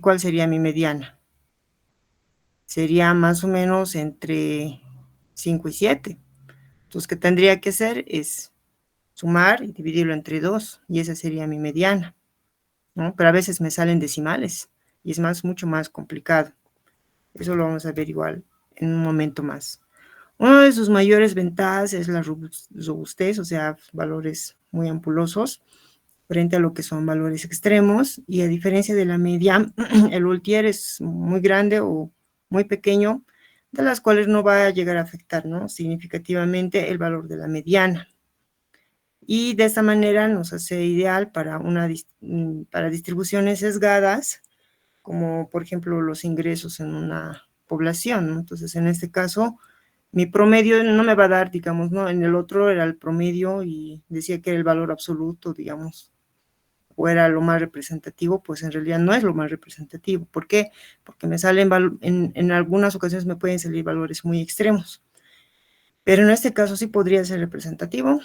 ¿Cuál sería mi mediana? Sería más o menos entre 5 y 7. Entonces, ¿qué tendría que hacer? Es sumar y dividirlo entre 2, y esa sería mi mediana, ¿no? Pero a veces me salen decimales, y es mucho más complicado. Eso lo vamos a ver igual en un momento más. Una de sus mayores ventajas es la robustez, o sea, valores muy ampulosos, frente a lo que son valores extremos, y a diferencia de la media, el voltier es muy grande o muy pequeño, de las cuales no va a llegar a afectar, ¿no?, significativamente el valor de la mediana. Y de esta manera nos hace ideal para distribuciones sesgadas, como por ejemplo los ingresos en una población, ¿no? Entonces, en este caso, mi promedio no me va a dar, digamos, ¿no? En el otro era el promedio y decía que era el valor absoluto, digamos, o era lo más representativo, pues en realidad no es lo más representativo. ¿Por qué? Porque me salen, en algunas ocasiones me pueden salir valores muy extremos, pero en este caso sí podría ser representativo,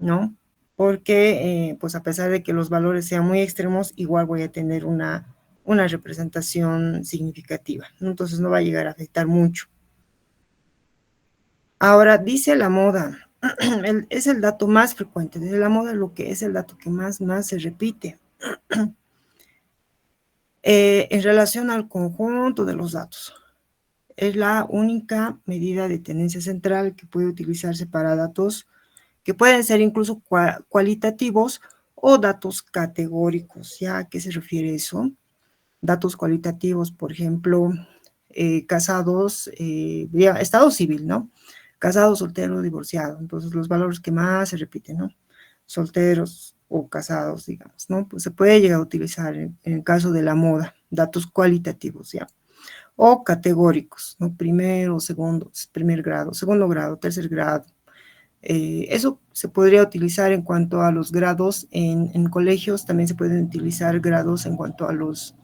¿no? Porque, pues a pesar de que los valores sean muy extremos, igual voy a tener una representación significativa, ¿no? Entonces no va a llegar a afectar mucho. Ahora, dice la moda, es el dato más frecuente, dice la moda lo que es el dato que más se repite. En relación al conjunto de los datos, es la única medida de tenencia central que puede utilizarse para datos que pueden ser incluso cualitativos o datos categóricos. ¿Ya a qué se refiere eso? Datos cualitativos, por ejemplo, casados, estado civil, ¿no? Casado, soltero, divorciado. Entonces, los valores que más se repiten, ¿no? Solteros o casados, digamos, ¿no? Pues se puede llegar a utilizar en el caso de la moda, datos cualitativos, ¿ya? O categóricos, ¿no? Primero, segundo, primer grado, segundo grado, tercer grado. Eso se podría utilizar en cuanto a los grados en colegios. También se pueden utilizar grados en cuanto a los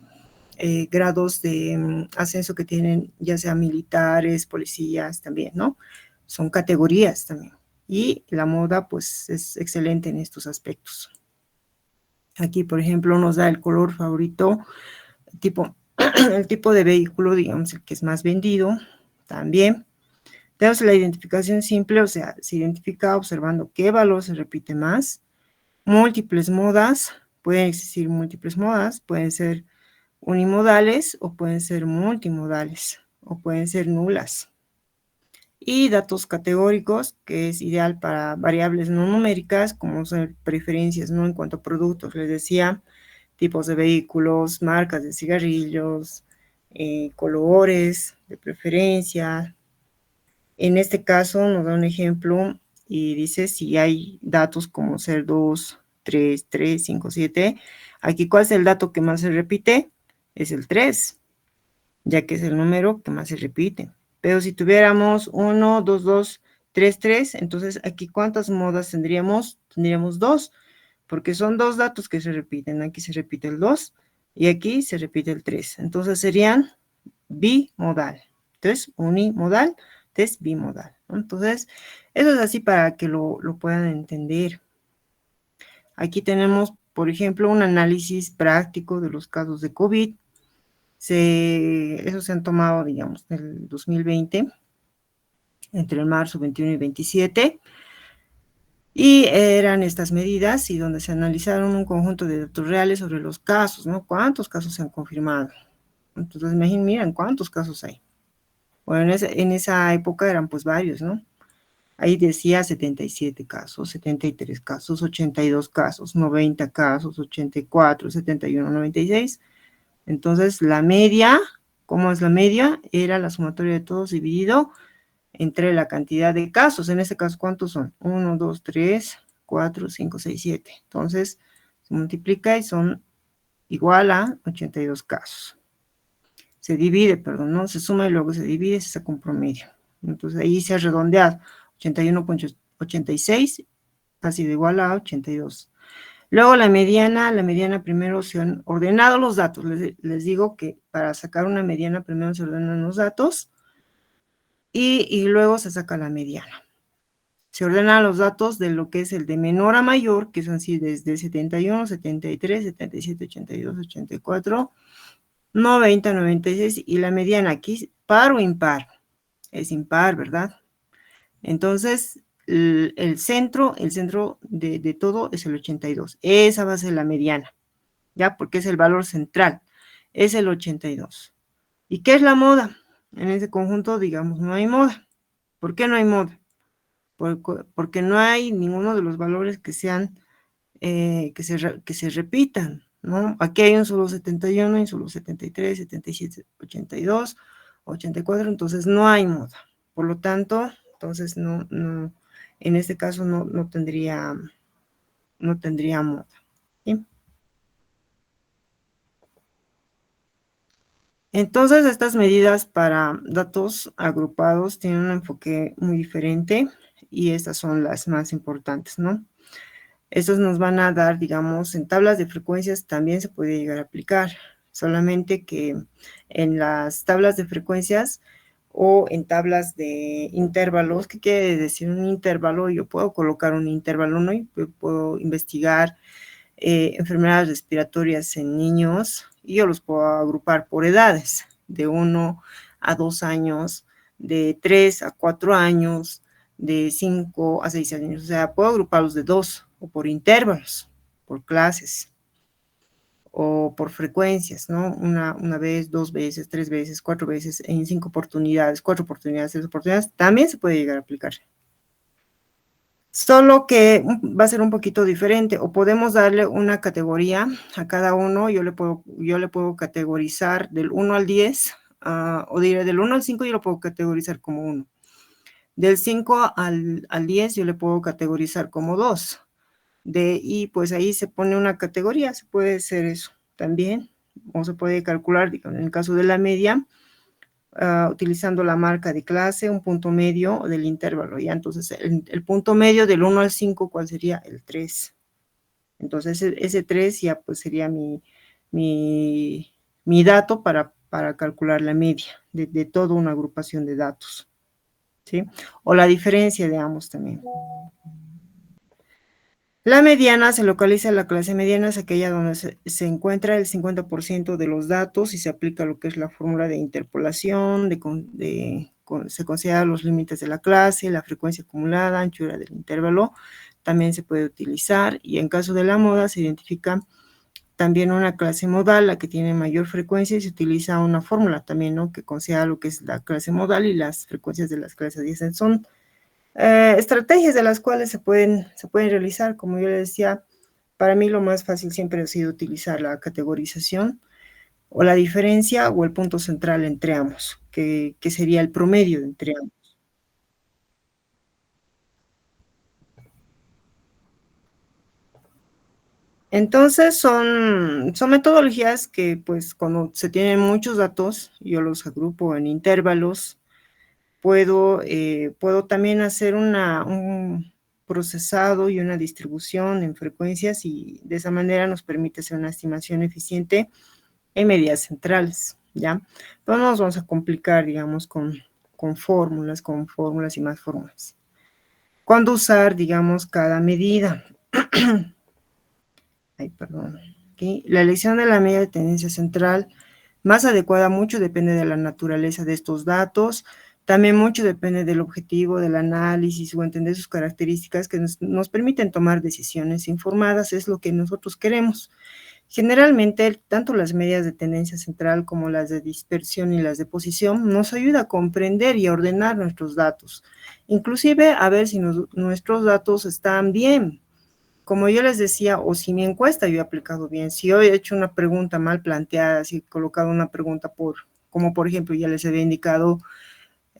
grados de ascenso que tienen, ya sea militares, policías también, ¿no? Son categorías también. Y la moda, pues, es excelente en estos aspectos. Aquí, por ejemplo, nos da el color favorito, el tipo de vehículo, digamos, el que es más vendido, también. Tenemos la identificación simple, o sea, se identifica observando qué valor se repite más. Múltiples modas, pueden existir múltiples modas, pueden ser unimodales o pueden ser multimodales o pueden ser nulas. Y datos categóricos, que es ideal para variables no numéricas, como son preferencias, ¿no? En cuanto a productos, les decía, tipos de vehículos, marcas de cigarrillos, colores de preferencia. En este caso nos da un ejemplo y dice si hay datos como ser 2, 3, 3, 5, 7. Aquí, ¿cuál es el dato que más se repite? Es el 3, ya que es el número que más se repite. Pero si tuviéramos 1, 2, 2, 3, 3, entonces aquí ¿cuántas modas tendríamos? Tendríamos 2, porque son 2 datos que se repiten. Aquí se repite el 2 y aquí se repite el 3. Entonces serían bimodal. Entonces, unimodal, entonces bimodal, ¿no? Entonces, eso es así para que lo puedan entender. Aquí tenemos, por ejemplo, un análisis práctico de los casos de COVID. Esos se han tomado, digamos, en el 2020, entre el marzo 21 y 27, y eran estas medidas y donde se analizaron un conjunto de datos reales sobre los casos, ¿no? ¿Cuántos casos se han confirmado? Entonces, miren cuántos casos hay. Bueno, en esa época eran pues varios, ¿no? Ahí decía 77 casos, 73 casos, 82 casos, 90 casos, 84, 71, 96. Entonces, la media, ¿cómo es la media? Era la sumatoria de todos dividido entre la cantidad de casos. En este caso, ¿cuántos son? 1, 2, 3, 4, 5, 6, 7. Entonces, se multiplica y son igual a 82 casos. Se divide, perdón, ¿no? Se suma y luego se divide, se saca un promedio. Entonces, ahí se ha redondeado. 81,86 ha sido igual a 82. Luego la mediana primero se han ordenado los datos. Les digo que para sacar una mediana primero se ordenan los datos y luego se saca la mediana. Se ordenan los datos de lo que es el de menor a mayor, que son así desde 71, 73, 77, 82, 84, 90, 96 y la mediana aquí, par o impar, es impar, ¿verdad? Entonces, el centro de todo es el 82. Esa va a ser la mediana, ¿ya? Porque es el valor central, es el 82. ¿Y qué es la moda? En ese conjunto, digamos, no hay moda. ¿Por qué no hay moda? Porque no hay ninguno de los valores que sean, que se repitan, ¿no? Aquí hay un solo 71, hay un solo 73, 77, 82, 84, entonces no hay moda. Por lo tanto, entonces no, en este caso no tendría moda, ¿sí? Entonces, estas medidas para datos agrupados tienen un enfoque muy diferente y estas son las más importantes, ¿no? Estos nos van a dar, digamos, en tablas de frecuencias también se puede llegar a aplicar, solamente que en las tablas de frecuencias o en tablas de intervalos, ¿qué quiere decir un intervalo? Yo puedo colocar un intervalo, ¿no? Y puedo investigar enfermedades respiratorias en niños y yo los puedo agrupar por edades, de 1 a 2 años, de 3 a 4 años, de 5 a 6 años, o sea, puedo agruparlos de 2 o por intervalos, por clases o por frecuencias, ¿no? Una vez, 2 veces, 3 veces, 4 veces, en 5 oportunidades, 4 oportunidades, 6 oportunidades, también se puede llegar a aplicar. Solo que va a ser un poquito diferente, o podemos darle una categoría a cada uno, yo le puedo categorizar del 1 al 10, o diré del 1 al 5 yo lo puedo categorizar como 1. Del 5 al 10 yo le puedo categorizar como 2. Y pues ahí se pone una categoría, se puede hacer eso también, o se puede calcular, digamos, en el caso de la media, utilizando la marca de clase, un punto medio del intervalo, ¿ya? Entonces, el punto medio del 1 al 5, ¿cuál sería? El 3. Entonces, ese 3 ya pues sería mi dato para calcular la media de toda una agrupación de datos, ¿sí? O la diferencia de ambos también. La mediana se localiza, la clase mediana es aquella donde se encuentra el 50% de los datos y se aplica lo que es la fórmula de interpolación, se consideran los límites de la clase, la frecuencia acumulada, anchura del intervalo, también se puede utilizar, y en caso de la moda se identifica también una clase modal, la que tiene mayor frecuencia, y se utiliza una fórmula también, ¿no? Que considera lo que es la clase modal y las frecuencias de las clases adiacentes. Son estrategias de las cuales se pueden realizar, como yo le decía, para mí lo más fácil siempre ha sido utilizar la categorización o la diferencia o el punto central entre ambos, que sería el promedio entre ambos. Entonces son metodologías que pues cuando se tienen muchos datos, yo los agrupo en intervalos, puedo también hacer un procesado y una distribución en frecuencias y de esa manera nos permite hacer una estimación eficiente en medidas centrales, ¿ya? Pero no nos vamos a complicar, digamos, con fórmulas y más fórmulas. ¿Cuándo usar, digamos, cada medida? Ay, perdón. ¿Okay? La elección de la medida de tendencia central más adecuada mucho depende de la naturaleza de estos datos, también mucho depende del objetivo del análisis o entender sus características que nos permiten tomar decisiones informadas, es lo que nosotros queremos. Generalmente, tanto las medidas de tendencia central como las de dispersión y las de posición nos ayuda a comprender y a ordenar nuestros datos, inclusive a ver si nuestros datos están bien. Como yo les decía, o si mi encuesta yo he aplicado bien, si yo he hecho una pregunta mal planteada, si he colocado una pregunta como por ejemplo ya les había indicado,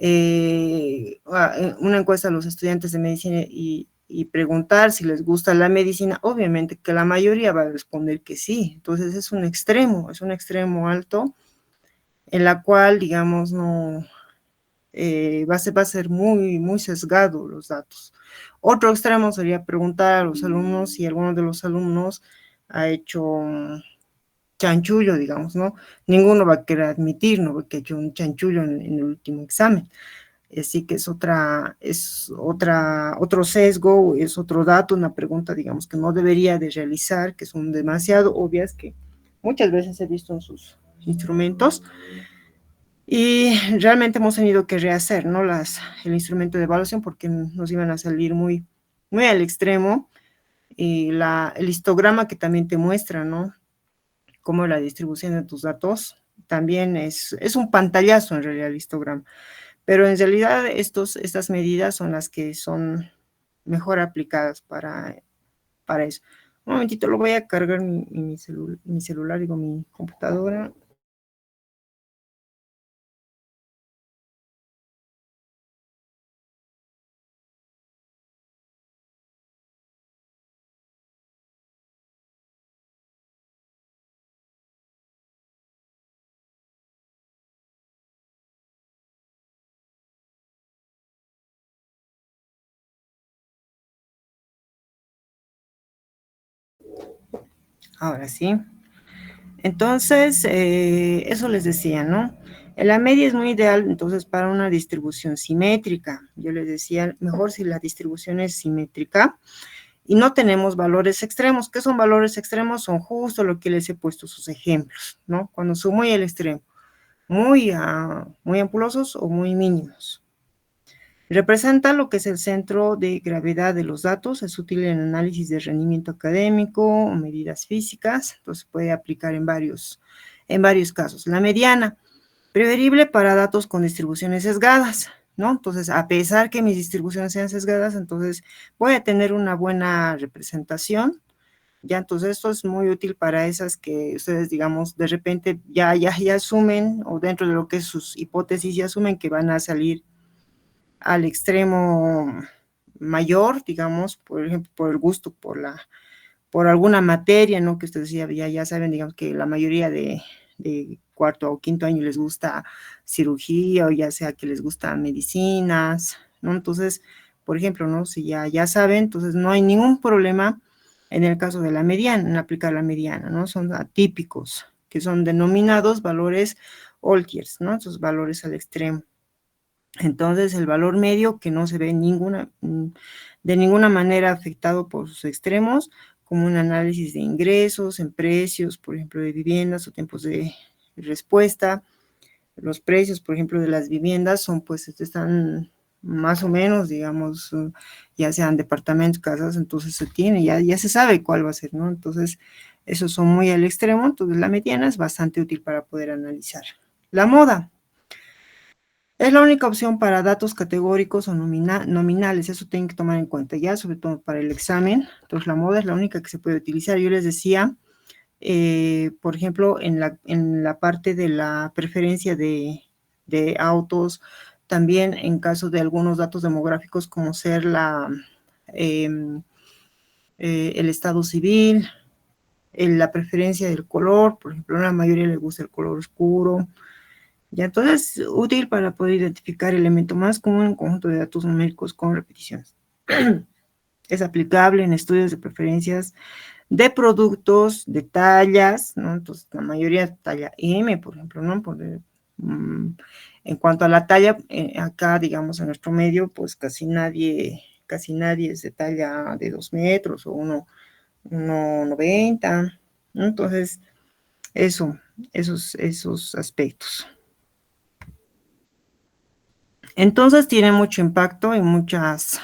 una encuesta a los estudiantes de medicina y preguntar si les gusta la medicina, obviamente que la mayoría va a responder que sí. Entonces es un extremo alto en la cual, digamos, no va a ser muy, muy sesgado los datos. Otro extremo sería preguntar a los alumnos si alguno de los alumnos ha hecho chanchullo, digamos, ¿no? Ninguno va a querer admitir, ¿no? Que ha hecho un chanchullo en el último examen. Así que es otro sesgo, es otro dato, una pregunta, digamos, que no debería de realizar, que son demasiado obvias, que muchas veces he visto instrumentos, y realmente hemos tenido que rehacer, ¿no? El instrumento de evaluación porque nos iban a salir muy, muy al extremo, y el histograma que también te muestra, ¿no? Cómo la distribución de tus datos también es un pantallazo en realidad el histograma, pero en realidad estas medidas son las que son mejor aplicadas para eso. Un momentito, lo voy a cargar mi celular, digo, mi computadora. Ahora sí. Entonces, eso les decía, ¿no? La media es muy ideal, entonces, para una distribución simétrica. Yo les decía, mejor si la distribución es simétrica y no tenemos valores extremos. ¿Qué son valores extremos? Son justo lo que les he puesto sus ejemplos, ¿no? Cuando son muy al extremo, muy ampulosos o muy mínimos. Representa lo que es el centro de gravedad de los datos, es útil en análisis de rendimiento académico o medidas físicas, entonces puede aplicar en varios casos. La mediana, preferible para datos con distribuciones sesgadas, ¿no? Entonces, a pesar que mis distribuciones sean sesgadas, entonces voy a tener una buena representación, ya, entonces esto es muy útil para esas que ustedes, digamos, de repente ya asumen, o dentro de lo que es sus hipótesis, ya asumen que van a salir al extremo mayor, digamos, por ejemplo, por el gusto, por alguna materia, ¿no? Que ustedes ya saben, digamos, que la mayoría de cuarto o quinto año les gusta cirugía, o ya sea que les gusta medicinas, ¿no? Entonces, por ejemplo, ¿no? Si ya saben, entonces no hay ningún problema en el caso de la mediana, en aplicar la mediana, ¿no? Son atípicos, que son denominados valores Olters, ¿no? Esos valores al extremo. Entonces, el valor medio, que no se ve de ninguna manera afectado por sus extremos, como un análisis de ingresos, en precios, por ejemplo, de viviendas o tiempos de respuesta. Los precios, por ejemplo, de las viviendas están más o menos, digamos, ya sean departamentos, casas, entonces se tiene, ya se sabe cuál va a ser, ¿no? Entonces, esos son muy al extremo, entonces la mediana es bastante útil para poder analizar. La moda. Es la única opción para datos categóricos o nominales, eso tienen que tomar en cuenta ya, sobre todo para el examen. Entonces, la moda es la única que se puede utilizar. Yo les decía, por ejemplo, en la parte de la preferencia de autos, también en caso de algunos datos demográficos, como ser el estado civil, la preferencia del color, por ejemplo, a la mayoría le gusta el color oscuro. Ya, entonces, útil para poder identificar el elemento más común en un conjunto de datos numéricos con repeticiones. Es aplicable en estudios de preferencias de productos, de tallas, ¿no? Entonces, la mayoría talla M, por ejemplo, ¿no? En cuanto a la talla, acá, digamos, en nuestro medio, pues casi nadie es de talla de 2 metros o 1,90, ¿no? Entonces, esos aspectos. Entonces tiene mucho impacto y muchas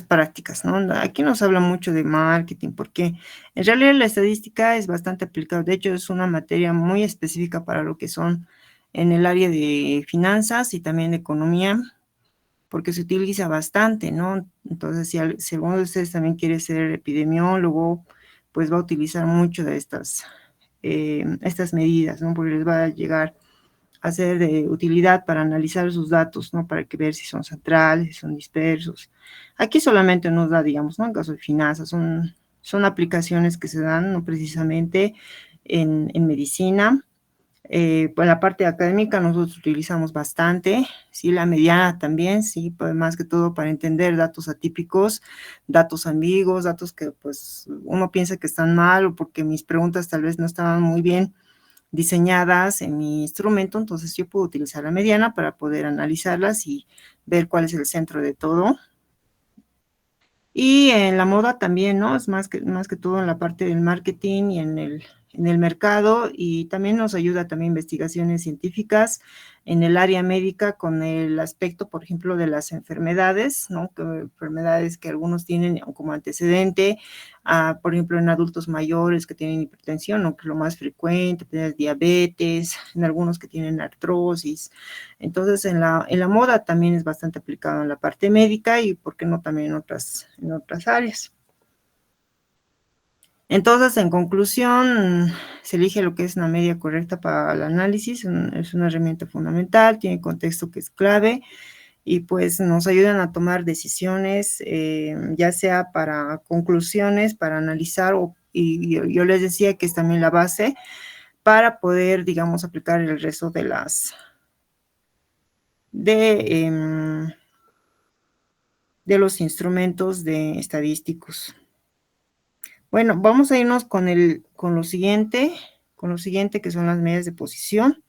prácticas, ¿no? Aquí nos habla mucho de marketing, porque en realidad la estadística es bastante aplicable. De hecho, es una materia muy específica para lo que son en el área de finanzas y también de economía, porque se utiliza bastante, ¿no? Entonces, si alguno de ustedes también quiere ser epidemiólogo, pues va a utilizar mucho de estas medidas, ¿no? Porque les va a llegar a ser de utilidad para analizar sus datos, ¿no? Para que ver si son centrales, si son dispersos. Aquí solamente nos da, digamos, ¿no? En caso de finanzas, son aplicaciones que se dan, ¿no? Precisamente en medicina. Pues la parte académica nosotros utilizamos bastante, sí, la mediana también, sí, pues más que todo para entender datos atípicos, datos ambiguos, datos que pues uno piensa que están mal, o porque mis preguntas tal vez no estaban muy bien diseñadas en mi instrumento, entonces yo puedo utilizar la mediana para poder analizarlas y ver cuál es el centro de todo. Y en la moda también, ¿no? Es más que todo en la parte del marketing y en el mercado, y también nos ayuda también investigaciones científicas en el área médica con el aspecto, por ejemplo, de las enfermedades, ¿no? Enfermedades que algunos tienen como antecedente, por ejemplo, en adultos mayores que tienen hipertensión, ¿no? Que es lo más frecuente, tener diabetes, en algunos que tienen artrosis. Entonces, en la moda también es bastante aplicado en la parte médica y, ¿por qué no, también en otras áreas? Entonces, en conclusión, se elige lo que es una media correcta para el análisis, es una herramienta fundamental, tiene contexto que es clave, y pues nos ayudan a tomar decisiones, ya sea para conclusiones, para analizar, y yo les decía que es también la base para poder, digamos, aplicar el resto de de los instrumentos estadísticos. Bueno, vamos a irnos con lo siguiente, que son las medidas de posición.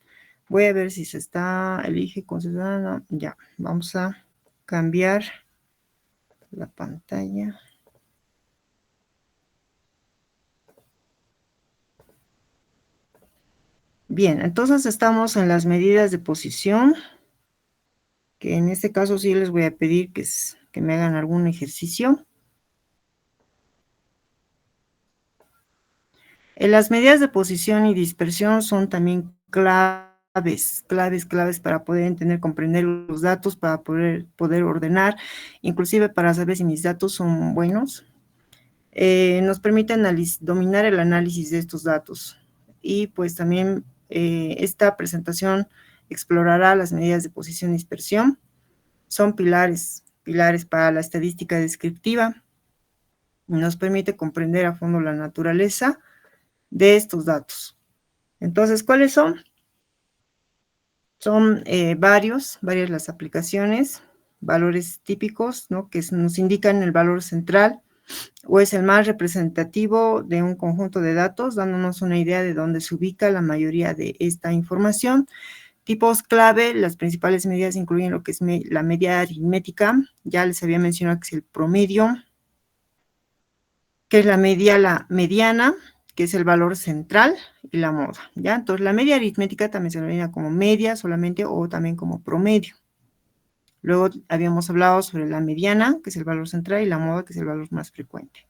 Voy a ver si se está, elige considerar, no, ya, vamos a cambiar la pantalla. Bien, entonces estamos en las medidas de posición, que en este caso sí les voy a pedir que me hagan algún ejercicio. Las medidas de posición y dispersión son también claves para poder entender, comprender los datos, para poder ordenar, inclusive para saber si mis datos son buenos. Nos permite dominar el análisis de estos datos. Y pues también esta presentación explorará las medidas de posición y dispersión. Son pilares para la estadística descriptiva. Nos permite comprender a fondo la naturaleza de estos datos. Entonces, ¿cuáles son? Son varias las aplicaciones, valores típicos, ¿no? Que nos indican el valor central, o es el más representativo de un conjunto de datos, dándonos una idea de dónde se ubica la mayoría de esta información. Tipos clave, las principales medidas incluyen lo que es la media aritmética, ya les había mencionado que es el promedio, que es la mediana, que es el valor central, y la moda, ¿ya? Entonces, la media aritmética también se denomina como media solamente, o también como promedio. Luego habíamos hablado sobre la mediana, que es el valor central, y la moda, que es el valor más frecuente.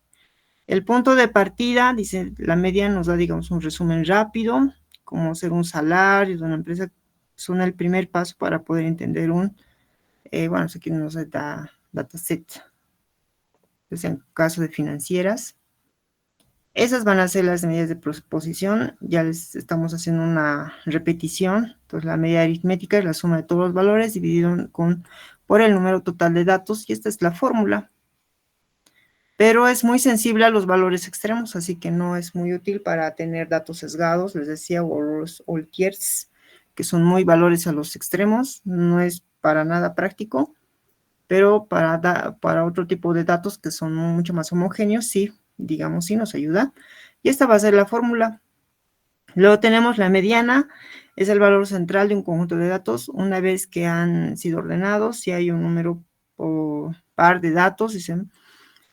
El punto de partida, dice, la media nos da, digamos, un resumen rápido, como ser un salario de una empresa, son el primer paso para poder entender bueno, aquí nos da dataset, pues en caso de financieras. Esas van a ser las medidas de posición, ya les estamos haciendo una repetición. Entonces, la media aritmética es la suma de todos los valores dividido por el número total de datos, y esta es la fórmula. Pero es muy sensible a los valores extremos, así que no es muy útil para tener datos sesgados, les decía, o los Altiers, que son muy valores a los extremos, no es para nada práctico, pero para otro tipo de datos que son mucho más homogéneos, sí, digamos, sí nos ayuda. Y esta va a ser la fórmula. Luego tenemos la mediana, es el valor central de un conjunto de datos, una vez que han sido ordenados, si hay un número o par de datos,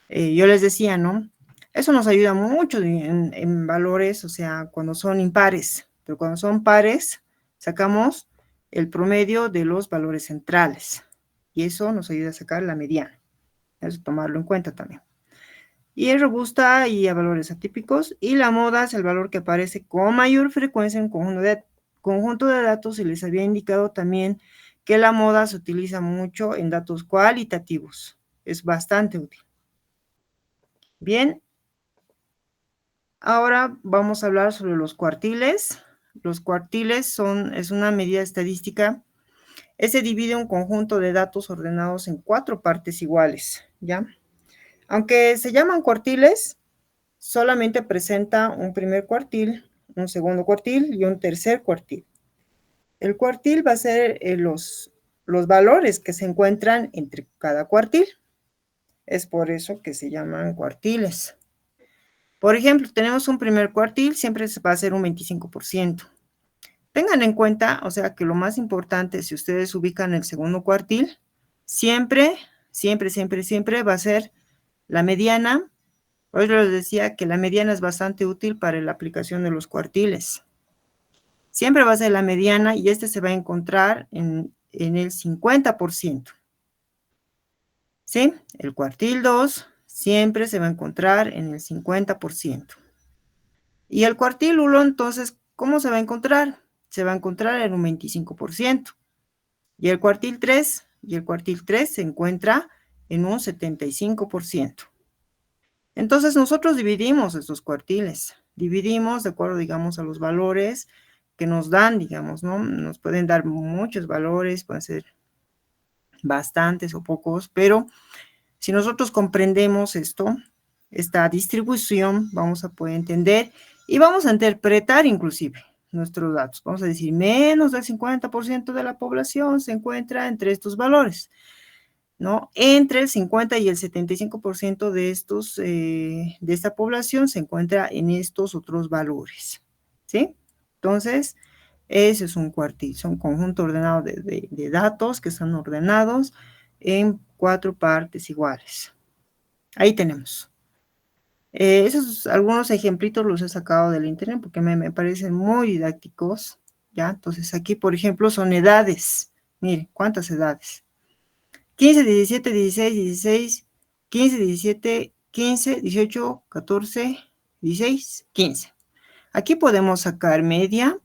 yo les decía, ¿no? Eso nos ayuda mucho en valores, o sea, cuando son impares, pero cuando son pares, sacamos el promedio de los valores centrales, y eso nos ayuda a sacar la mediana. Eso tomarlo en cuenta también. Y es robusta y a valores atípicos, y la moda es el valor que aparece con mayor frecuencia en conjunto de datos, y les había indicado también que la moda se utiliza mucho en datos cualitativos. Es bastante útil. Bien, ahora vamos a hablar sobre los cuartiles. Los cuartiles es una medida estadística. Se divide un conjunto de datos ordenados en 4 partes iguales, ¿ya? Aunque se llaman cuartiles, solamente presenta un primer cuartil, un segundo cuartil y un tercer cuartil. El cuartil va a ser los valores que se encuentran entre cada cuartil. Es por eso que se llaman cuartiles. Por ejemplo, tenemos un primer cuartil, siempre va a ser un 25%. Tengan en cuenta, o sea, que lo más importante, si ustedes ubican el segundo cuartil, siempre va a ser la mediana, Hoy les decía que la mediana es bastante útil para la aplicación de los cuartiles. Siempre va a ser la mediana y este se va a encontrar en el 50%. ¿Sí? El cuartil 2 siempre se va a encontrar en el 50%. Y el cuartil 1, entonces, ¿cómo se va a encontrar? Se va a encontrar en un 25%. Y el cuartil 3 se encuentra en un 75%. Entonces, nosotros dividimos estos cuartiles. Dividimos de acuerdo, digamos, a los valores que nos dan, digamos, ¿no? Nos pueden dar muchos valores, pueden ser bastantes o pocos, pero si nosotros comprendemos esta distribución, vamos a poder entender y vamos a interpretar inclusive nuestros datos. Vamos a decir, menos del 50% de la población se encuentra entre estos valores, ¿no? Entre el 50 y el 75% de esta población se encuentra en estos otros valores, ¿sí? Entonces, ese es un cuartil, son un conjunto ordenado de datos que están ordenados en 4 partes iguales. Ahí tenemos. Esos algunos ejemplitos los he sacado del internet porque me parecen muy didácticos, ¿ya? Entonces, aquí, por ejemplo, son edades. Miren, ¿cuántas edades? 15, 17, 16, 16, 15, 17, 15, 18, 14, 16, 15. Aquí podemos sacar media,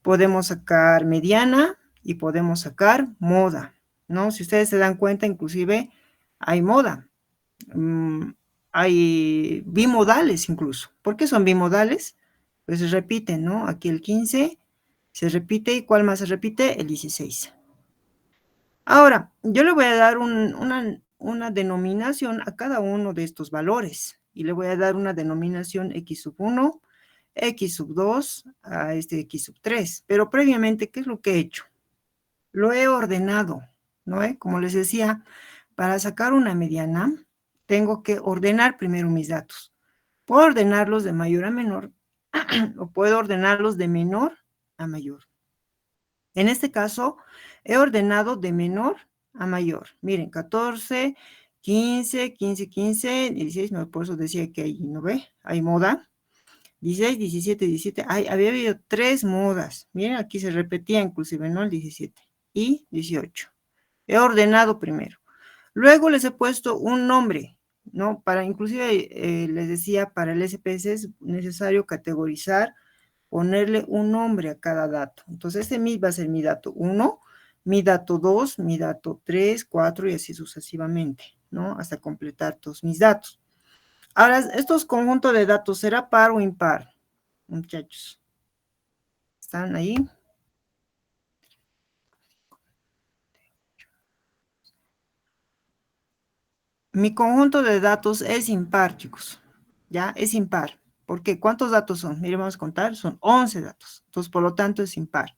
podemos sacar mediana y podemos sacar moda, ¿no? Si ustedes se dan cuenta, inclusive hay moda. Hay bimodales incluso. ¿Por qué son bimodales? Pues se repiten, ¿no? Aquí el 15 se repite. ¿Y cuál más se repite? El 16. Ahora, yo le voy a dar una denominación a cada uno de estos valores. Y le voy a dar una denominación x sub 1, x sub 2, a este x sub 3. Pero previamente, ¿qué es lo que he hecho? Lo he ordenado, ¿no? Como les decía, para sacar una mediana, tengo que ordenar primero mis datos. Puedo ordenarlos de mayor a menor o puedo ordenarlos de menor a mayor. En este caso, he ordenado de menor a mayor. Miren, 14, 15, 15, 15, 16, no, por eso decía que ahí, ¿no ve? Hay moda. 16, 17, 17, había habido 3 modas. Miren, aquí se repetía inclusive, ¿no? El 17 y 18. He ordenado primero. Luego les he puesto un nombre, ¿no? Para inclusive, les decía, para el SPS es necesario categorizar, ponerle un nombre a cada dato. Entonces, este va a ser mi dato 1, mi dato 2, mi dato 3, 4 y así sucesivamente, ¿no? Hasta completar todos mis datos. Ahora, estos conjuntos de datos, ¿será par o impar? Muchachos, ¿están ahí? Mi conjunto de datos es impar, chicos. ¿Ya? Es impar. ¿Por qué? ¿Cuántos datos son? Miren, vamos a contar. Son 11 datos. Entonces, por lo tanto, es impar.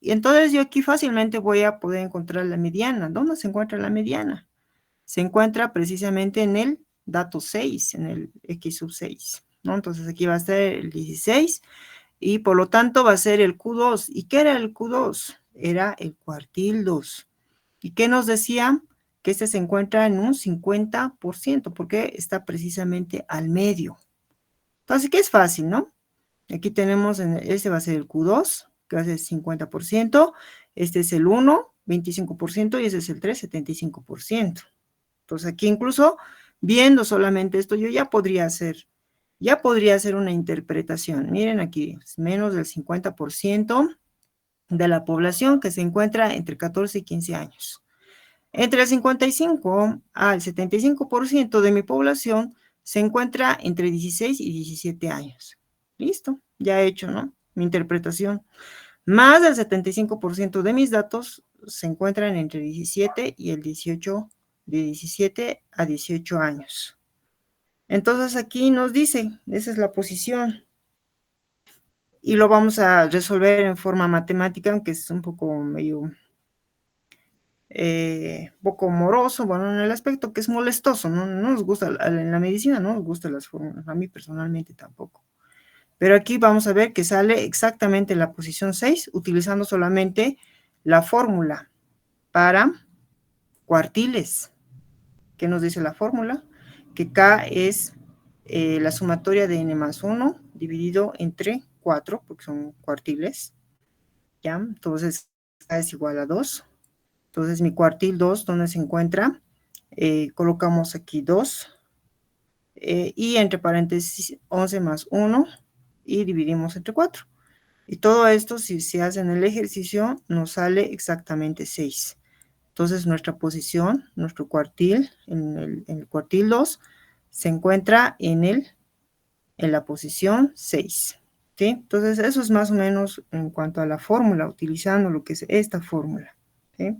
Y entonces yo aquí fácilmente voy a poder encontrar la mediana. ¿Dónde se encuentra la mediana? Se encuentra precisamente en el dato 6, en el x sub 6, ¿no? Entonces, aquí va a ser el 16 y por lo tanto va a ser el Q2. ¿Y qué era el Q2? Era el cuartil 2. ¿Y qué nos decía? Que este se encuentra en un 50%, porque está precisamente al medio. Entonces, que es fácil, ¿no? Aquí tenemos, este va a ser el Q2, que va a ser 50%, este es el 1, 25%, y ese es el 3, 75%. Entonces, aquí incluso, viendo solamente esto, yo ya podría hacer una interpretación. Miren aquí, es menos del 50% de la población que se encuentra entre 14 y 15 años. Entre el 55 al 75% de mi población se encuentra entre 16 y 17 años. Listo, ya he hecho, ¿no? Mi interpretación. Más del 75% de mis datos se encuentran entre 17 y el 18, de 17 a 18 años. Entonces aquí nos dice, esa es la posición. Y lo vamos a resolver en forma matemática, aunque es un poco medio poco moroso, bueno, en el aspecto que es molestoso, no nos gusta, en la medicina no nos gustan las fórmulas, a mí personalmente tampoco. Pero aquí vamos a ver que sale exactamente la posición 6, utilizando solamente la fórmula para cuartiles. ¿Qué nos dice la fórmula? Que K es la sumatoria de n más 1 dividido entre 4, porque son cuartiles, ¿ya? Entonces, A es igual a 2. Entonces, mi cuartil 2, ¿dónde se encuentra? Colocamos aquí 2, y entre paréntesis 11 más 1, y dividimos entre 4. Y todo esto, si se hace en el ejercicio, nos sale exactamente 6. Entonces, nuestra posición, nuestro cuartil, en el cuartil 2, se encuentra en la posición 6. ¿Sí? Entonces, eso es más o menos en cuanto a la fórmula, utilizando lo que es esta fórmula. ¿Sí?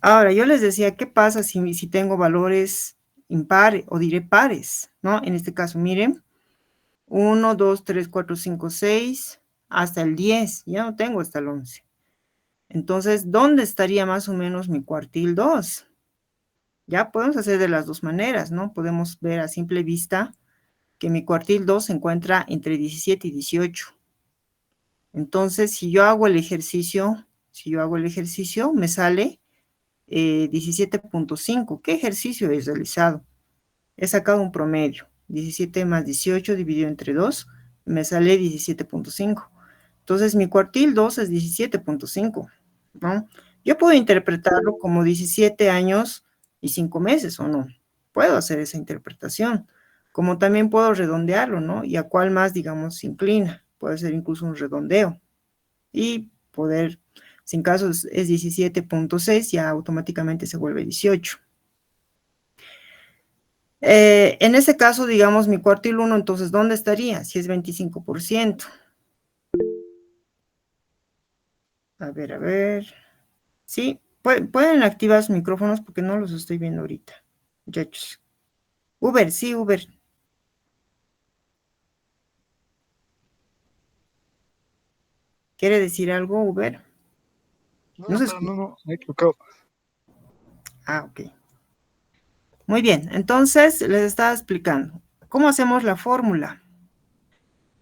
Ahora, yo les decía, ¿qué pasa si tengo valores impares o diré pares? ¿No? En este caso, miren, 1, 2, 3, 4, 5, 6, hasta el 10. Ya no tengo hasta el 11. Entonces, ¿dónde estaría más o menos mi cuartil 2? Ya podemos hacer de las dos maneras, ¿no? Podemos ver a simple vista que mi cuartil 2 se encuentra entre 17 y 18. Entonces, si yo hago el ejercicio, me sale 17.5. ¿Qué ejercicio he realizado? He sacado un promedio. 17 más 18 dividido entre 2, me sale 17.5. Entonces, mi cuartil 2 es 17.5, ¿no? Yo puedo interpretarlo como 17 años y 5 meses, ¿o no? Puedo hacer esa interpretación. Como también puedo redondearlo, ¿no? Y a cuál más, digamos, se inclina. Puede ser incluso un redondeo. Y poder, si en caso es 17.6, ya automáticamente se vuelve 18. En ese caso, digamos, mi cuartil 1, entonces, ¿dónde estaría? Si es 25%. A ver, a ver. Sí, pueden activar sus micrófonos porque no los estoy viendo ahorita, muchachos. Uber, sí, Uber. ¿Quiere decir algo, Uber? No No, se pero escucha. no, me he equivocado. Ah, ok. Muy bien, entonces les estaba explicando. ¿Cómo hacemos la fórmula?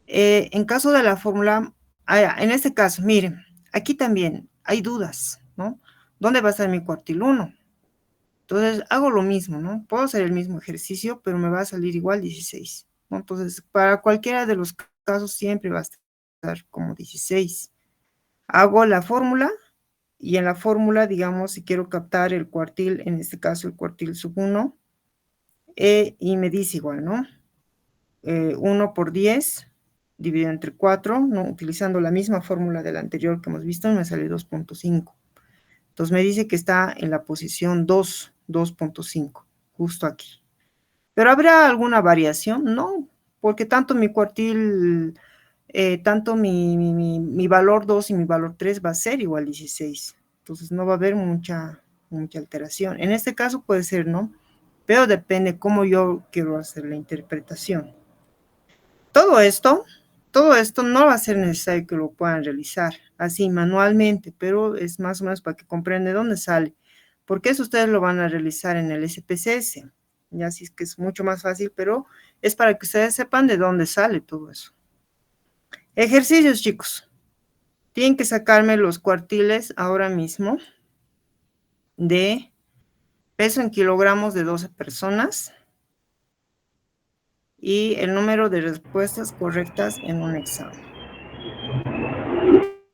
En caso de la fórmula, en este caso, miren, aquí también hay dudas, ¿no? ¿Dónde va a estar mi cuartil 1? Entonces, hago lo mismo, ¿no? Puedo hacer el mismo ejercicio, pero me va a salir igual 16, ¿no? Entonces, para cualquiera de los casos siempre va a estar como 16. Hago la fórmula, y en la fórmula, digamos, si quiero captar el cuartil, en este caso el cuartil sub 1, y me dice igual, ¿no? 1 por 10 dividido entre 4, ¿no? Utilizando la misma fórmula de la anterior que hemos visto, me sale 2.5. Entonces me dice que está en la posición 2, 2.5, justo aquí. ¿Pero habrá alguna variación? No, porque tanto mi cuartil, tanto mi valor 2 y mi valor 3 va a ser igual a 16. Entonces no va a haber mucha alteración. En este caso puede ser, ¿no? Pero depende cómo yo quiero hacer la interpretación. Todo esto no va a ser necesario que lo puedan realizar así manualmente, pero es más o menos para que comprendan dónde sale. Porque eso ustedes lo van a realizar en el SPSS. Ya así es que es mucho más fácil, pero es para que ustedes sepan de dónde sale todo eso. Ejercicios, chicos. Tienen que sacarme los cuartiles ahora mismo de peso en kilogramos de 12 personas y el número de respuestas correctas en un examen.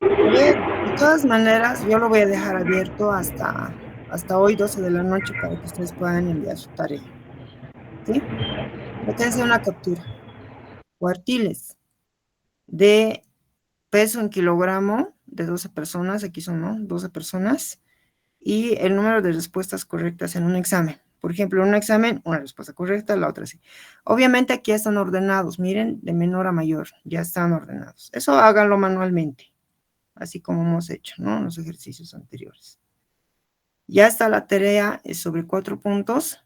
De todas maneras, yo lo voy a dejar abierto hasta hoy 12 de la noche para que ustedes puedan enviar su tarea. ¿Sí? Métanse una captura. Cuartiles de peso en kilogramo de 12 personas, aquí son, ¿no? 12 personas, y el número de respuestas correctas en un examen. Por ejemplo, en un examen, una respuesta correcta, la otra sí. Obviamente aquí ya están ordenados, miren, de menor a mayor, ya están ordenados. Eso háganlo manualmente, así como hemos hecho, ¿no? En los ejercicios anteriores. Ya está la tarea sobre 4 puntos,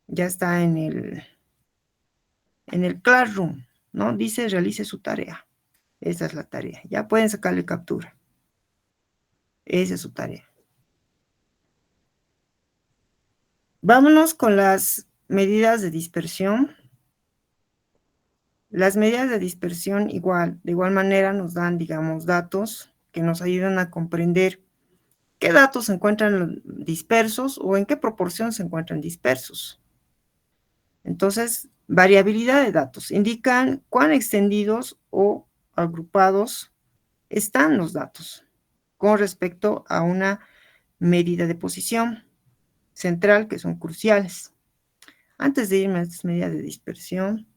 ya está en el Classroom, ¿no? Dice realice su tarea. Esa es la tarea. Ya pueden sacarle captura. Esa es su tarea. Vámonos con las medidas de dispersión. Las medidas de dispersión de igual manera nos dan, digamos, datos que nos ayudan a comprender qué datos se encuentran dispersos o en qué proporción se encuentran dispersos. Entonces, variabilidad de datos indican cuán extendidos o agrupados están los datos con respecto a una medida de posición central que son cruciales. Antes de irme a estas medidas de dispersión,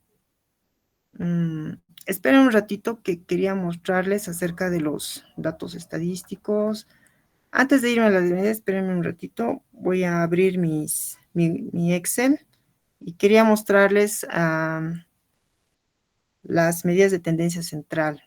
esperen un ratito que quería mostrarles acerca de los datos estadísticos. Antes de irme a la medida, espérenme un ratito, voy a abrir mi Excel y quería mostrarles las medidas de tendencia central.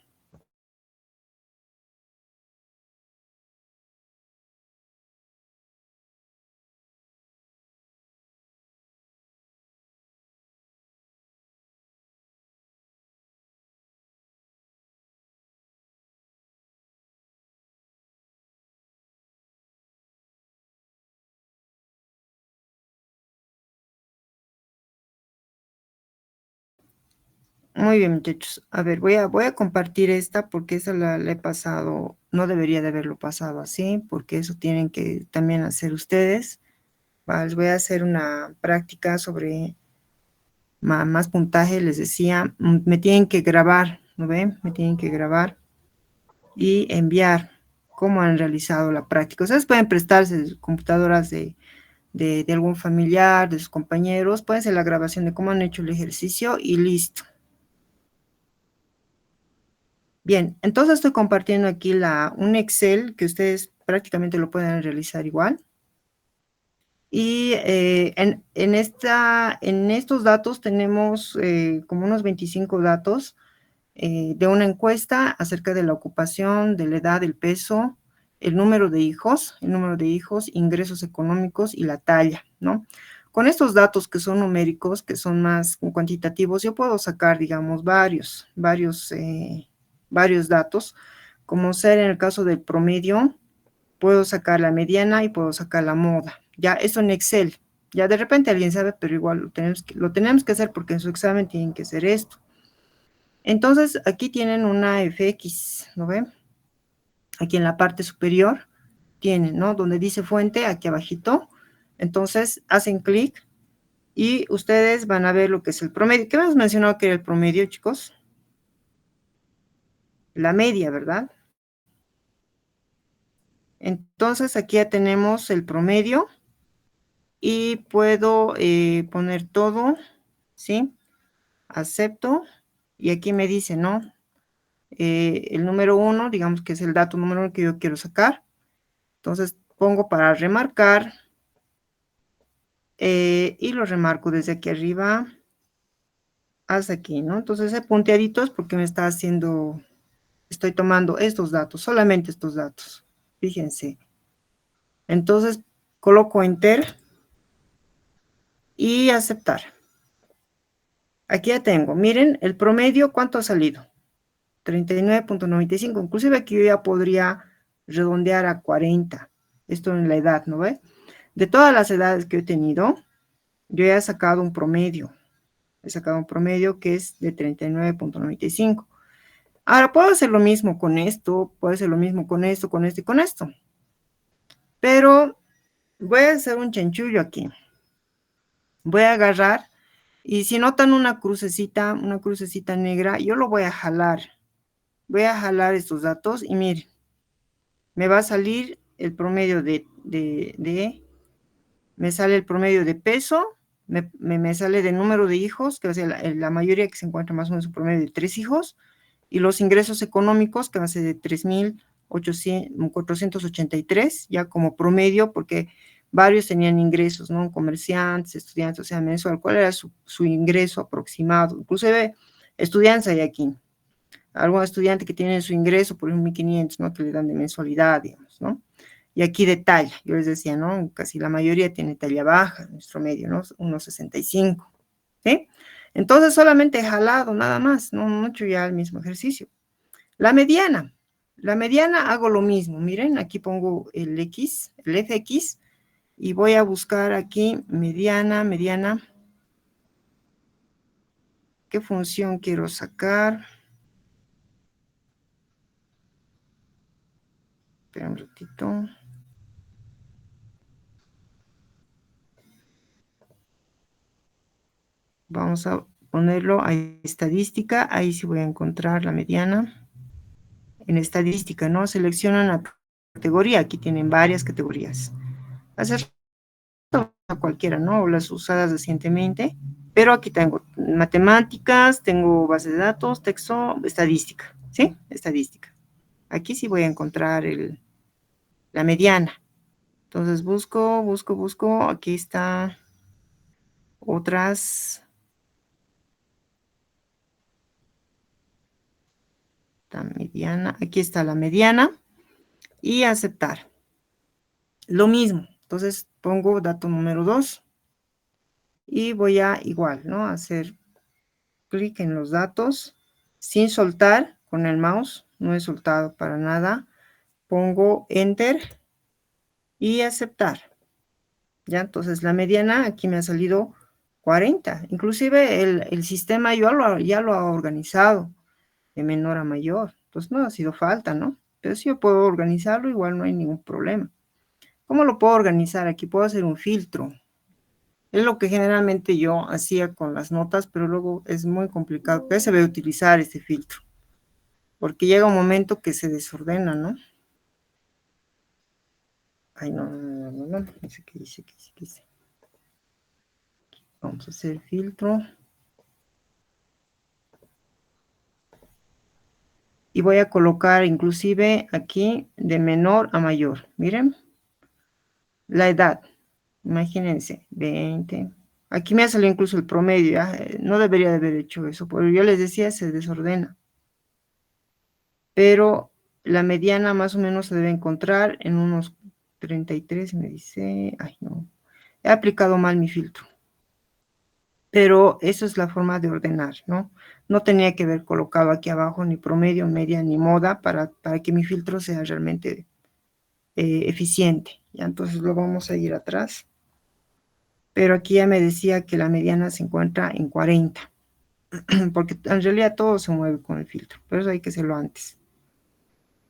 Muy bien, muchachos. A ver, voy a compartir esta porque esa la he pasado, no debería de haberlo pasado así, porque eso tienen que también hacer ustedes. Les voy a hacer una práctica sobre más puntaje, les decía, me tienen que grabar, ¿no ven? Me tienen que grabar y enviar cómo han realizado la práctica. Ustedes pueden prestarse computadoras de algún familiar, de sus compañeros, pueden hacer la grabación de cómo han hecho el ejercicio y listo. Bien, entonces estoy compartiendo aquí un Excel que ustedes prácticamente lo pueden realizar igual. Y en estos datos tenemos como unos 25 datos de una encuesta acerca de la ocupación, de la edad, el peso, el número de hijos, ingresos económicos y la talla, ¿no? Con estos datos que son numéricos, que son más cuantitativos, yo puedo sacar, digamos, varios datos, como ser en el caso del promedio, puedo sacar la mediana y puedo sacar la moda. Ya eso en Excel. Ya de repente alguien sabe, pero igual lo tenemos que hacer porque en su examen tienen que hacer esto. Entonces, aquí tienen una FX, ¿no ven? Aquí en la parte superior tienen, ¿no? Donde dice fuente, aquí abajito. Entonces, hacen clic y ustedes van a ver lo que es el promedio. ¿Qué hemos mencionado que era el promedio, chicos? La media, ¿verdad? Entonces, aquí ya tenemos el promedio y puedo poner todo, ¿sí? Acepto y aquí me dice, ¿no? El número 1, digamos que es el dato número 1 que yo quiero sacar. Entonces pongo para remarcar y lo remarco desde aquí arriba hasta aquí, ¿no? Entonces ese punteadito es porque me está haciendo, estoy tomando estos datos, solamente estos datos, fíjense. Entonces coloco Enter y aceptar. Aquí ya tengo, miren, el promedio, ¿cuánto ha salido? 39.95, inclusive aquí yo ya podría redondear a 40, esto en la edad, ¿no ve? De todas las edades que he tenido, yo ya he sacado un promedio, que es de 39.95. Ahora, puedo hacer lo mismo con esto, puedo hacer lo mismo con esto, con esto y con esto, pero voy a hacer un chanchullo aquí. Voy a agarrar, y si notan una crucecita negra, yo lo voy a jalar estos datos y miren, me va a salir el promedio me sale el promedio de peso, me sale de número de hijos, que va a ser la mayoría que se encuentra más o menos un promedio de 3 hijos, y los ingresos económicos, que va a ser de 3.483, ya como promedio, porque varios tenían ingresos, ¿no? Comerciantes, estudiantes, o sea, mensual, ¿cuál era su ingreso aproximado? Inclusive estudiantes hay aquí. Algún estudiante que tiene su ingreso por 1.500, ¿no? Que le dan de mensualidad, digamos, ¿no? Y aquí de talla, yo les decía, ¿no? Casi la mayoría tiene talla baja, nuestro medio, ¿no? 1.65, ¿sí? Entonces solamente he jalado nada más, no he hecho ya el mismo ejercicio. La mediana hago lo mismo, miren, aquí pongo el X, el FX, y voy a buscar aquí mediana, ¿qué función quiero sacar? Espera un ratito. Vamos a ponerlo a estadística, ahí sí voy a encontrar la mediana. En estadística, ¿no? Seleccionan la categoría, aquí tienen varias categorías. Hacer a cualquiera, ¿no? O las usadas recientemente, pero aquí tengo matemáticas, tengo base de datos, texto, estadística, ¿sí? Estadística. Aquí sí voy a encontrar la mediana. Entonces busco, aquí está otras, la mediana, aquí está la mediana y aceptar. Lo mismo, entonces pongo dato número 2 y voy a igual, ¿no? Hacer clic en los datos sin soltar con el mouse, no he soltado para nada. Pongo enter y aceptar. Ya, entonces la mediana aquí me ha salido 40. Inclusive el sistema ya lo ha organizado de menor a mayor. Entonces no ha sido falta, ¿no? Pero si yo puedo organizarlo, igual no hay ningún problema. ¿Cómo lo puedo organizar? Aquí puedo hacer un filtro. Es lo que generalmente yo hacía con las notas, pero luego es muy complicado. ¿Qué se debe utilizar este filtro? Porque llega un momento que se desordena, ¿no? Ay, no sé qué dice, qué dice. Vamos a hacer filtro. Y voy a colocar inclusive aquí de menor a mayor. Miren, la edad. Imagínense, 20. Aquí me ha salido incluso el promedio. ¿Ya? No debería de haber hecho eso, porque yo les decía, se desordena. Pero la mediana más o menos se debe encontrar en unos 33, me dice. Ay, no. He aplicado mal mi filtro. Pero eso es la forma de ordenar, ¿no? No tenía que haber colocado aquí abajo ni promedio, media, ni moda para que mi filtro sea realmente eficiente. Ya, entonces lo vamos a ir atrás. Pero aquí ya me decía que la mediana se encuentra en 40, porque en realidad todo se mueve con el filtro, pero eso hay que hacerlo antes.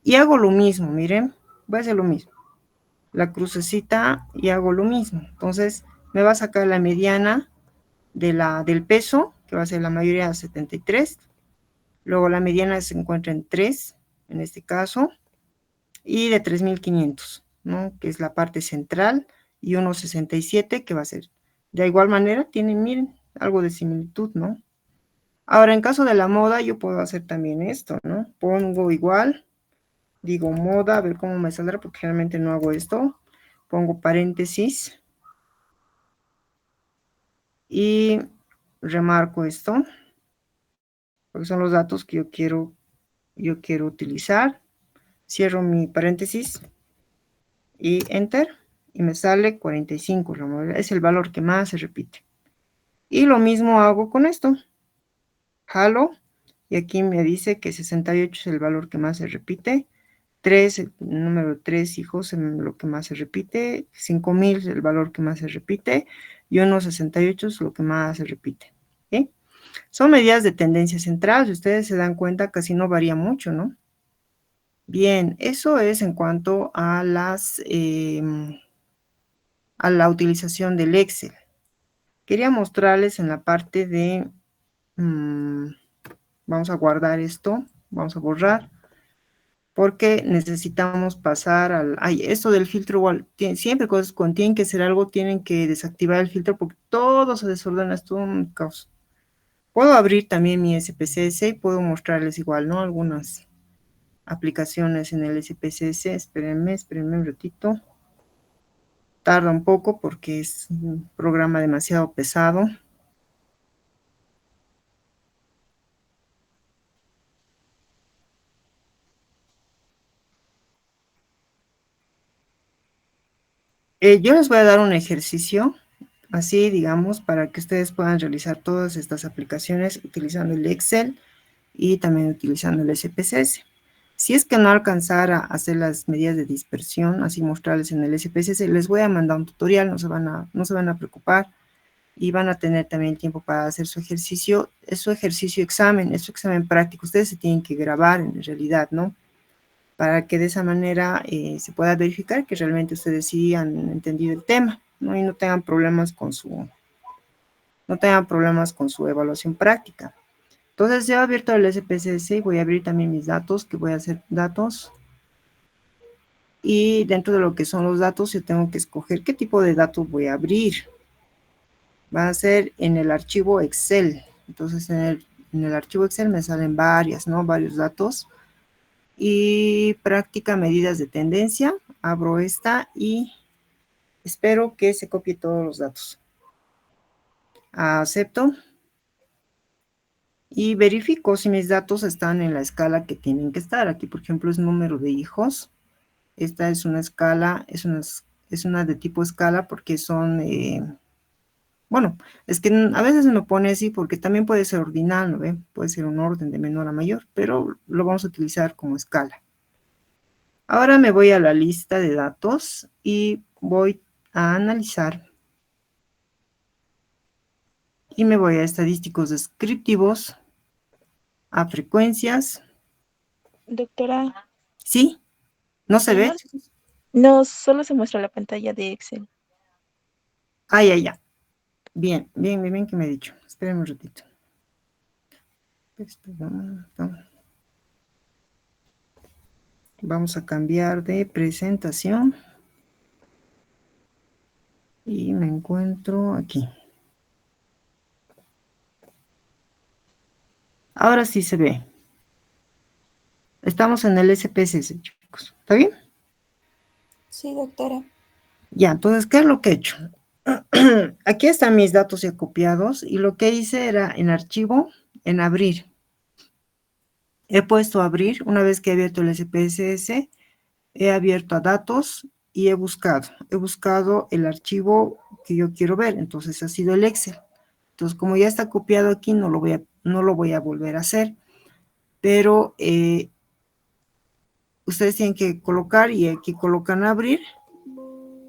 Y hago lo mismo, miren, voy a hacer lo mismo. La crucecita y hago lo mismo. Entonces me va a sacar la mediana del peso, que va a ser la mayoría 73. Luego la mediana se encuentra en 3, en este caso, y de 3500, ¿no? Que es la parte central, y 1,67, que va a ser. De igual manera, tienen, miren, algo de similitud, ¿no? Ahora, en caso de la moda, yo puedo hacer también esto, ¿no? Pongo igual, digo moda, a ver cómo me saldrá, porque generalmente no hago esto. Pongo paréntesis y remarco esto, porque son los datos que yo quiero utilizar. Cierro mi paréntesis y enter, y me sale 45, es el valor que más se repite. Y lo mismo hago con esto. Jalo, y aquí me dice que 68 es el valor que más se repite. 3, el número 3 hijos, lo que más se repite. 5000 es el valor que más se repite. Y 1,68 es lo que más se repite. ¿Sí? Son medidas de tendencia central. Si ustedes se dan cuenta, casi no varía mucho, ¿no? Bien, eso es en cuanto a a la utilización del Excel. Quería mostrarles en la parte de, vamos a guardar esto, vamos a borrar, porque necesitamos pasar esto del filtro igual, siempre cuando tienen que hacer algo, tienen que desactivar el filtro, porque todo se desordena, es todo un caos. Puedo abrir también mi SPSS y puedo mostrarles igual, ¿no? Algunas aplicaciones en el SPSS, espérenme un ratito. Tarda un poco porque es un programa demasiado pesado. Yo les voy a dar un ejercicio, así digamos, para que ustedes puedan realizar todas estas aplicaciones utilizando el Excel y también utilizando el SPSS. Si es que no alcanzara a hacer las medidas de dispersión, así mostrarles en el SPSS, les voy a mandar un tutorial, no se van a preocupar, y van a tener también tiempo para hacer su ejercicio. Es su ejercicio examen, es su examen práctico. Ustedes se tienen que grabar en realidad, ¿no? Para que de esa manera se pueda verificar que realmente ustedes sí han entendido el tema, ¿no? Y no tengan problemas con su no tengan problemas con su evaluación práctica. Entonces, ya he abierto el SPSS y voy a abrir también mis datos, que voy a hacer datos. Y dentro de lo que son los datos, yo tengo que escoger qué tipo de datos voy a abrir. Va a ser en el archivo Excel. Entonces, en el archivo Excel me salen varios datos. Y práctica medidas de tendencia. Abro esta y espero que se copie todos los datos. Acepto. Y verifico si mis datos están en la escala que tienen que estar. Aquí, por ejemplo, es número de hijos. Esta es una escala, es una de tipo escala porque son, bueno, es que a veces me pone así porque también puede ser ordinal, ¿no ve? Puede ser un orden de menor a mayor, pero lo vamos a utilizar como escala. Ahora me voy a la lista de datos y voy a analizar. Y me voy a estadísticos descriptivos, a frecuencias. Doctora, ¿Sí? ¿No se ve? no, solo se muestra la pantalla de Excel. Ah, ya. Bien que me he dicho. Espérenme un ratito. Vamos a cambiar de presentación. Y me encuentro aquí. Ahora sí se ve. Estamos en el SPSS, chicos. ¿Está bien? Sí, doctora. Ya, entonces, ¿qué es lo que he hecho? Aquí están mis datos ya copiados y lo que hice era en archivo, en abrir. He puesto abrir, una vez que he abierto el SPSS, he abierto a datos y he buscado el archivo que yo quiero ver, entonces ha sido el Excel. Entonces, como ya está copiado aquí, no lo voy a volver a hacer, pero ustedes tienen que colocar y aquí colocan abrir,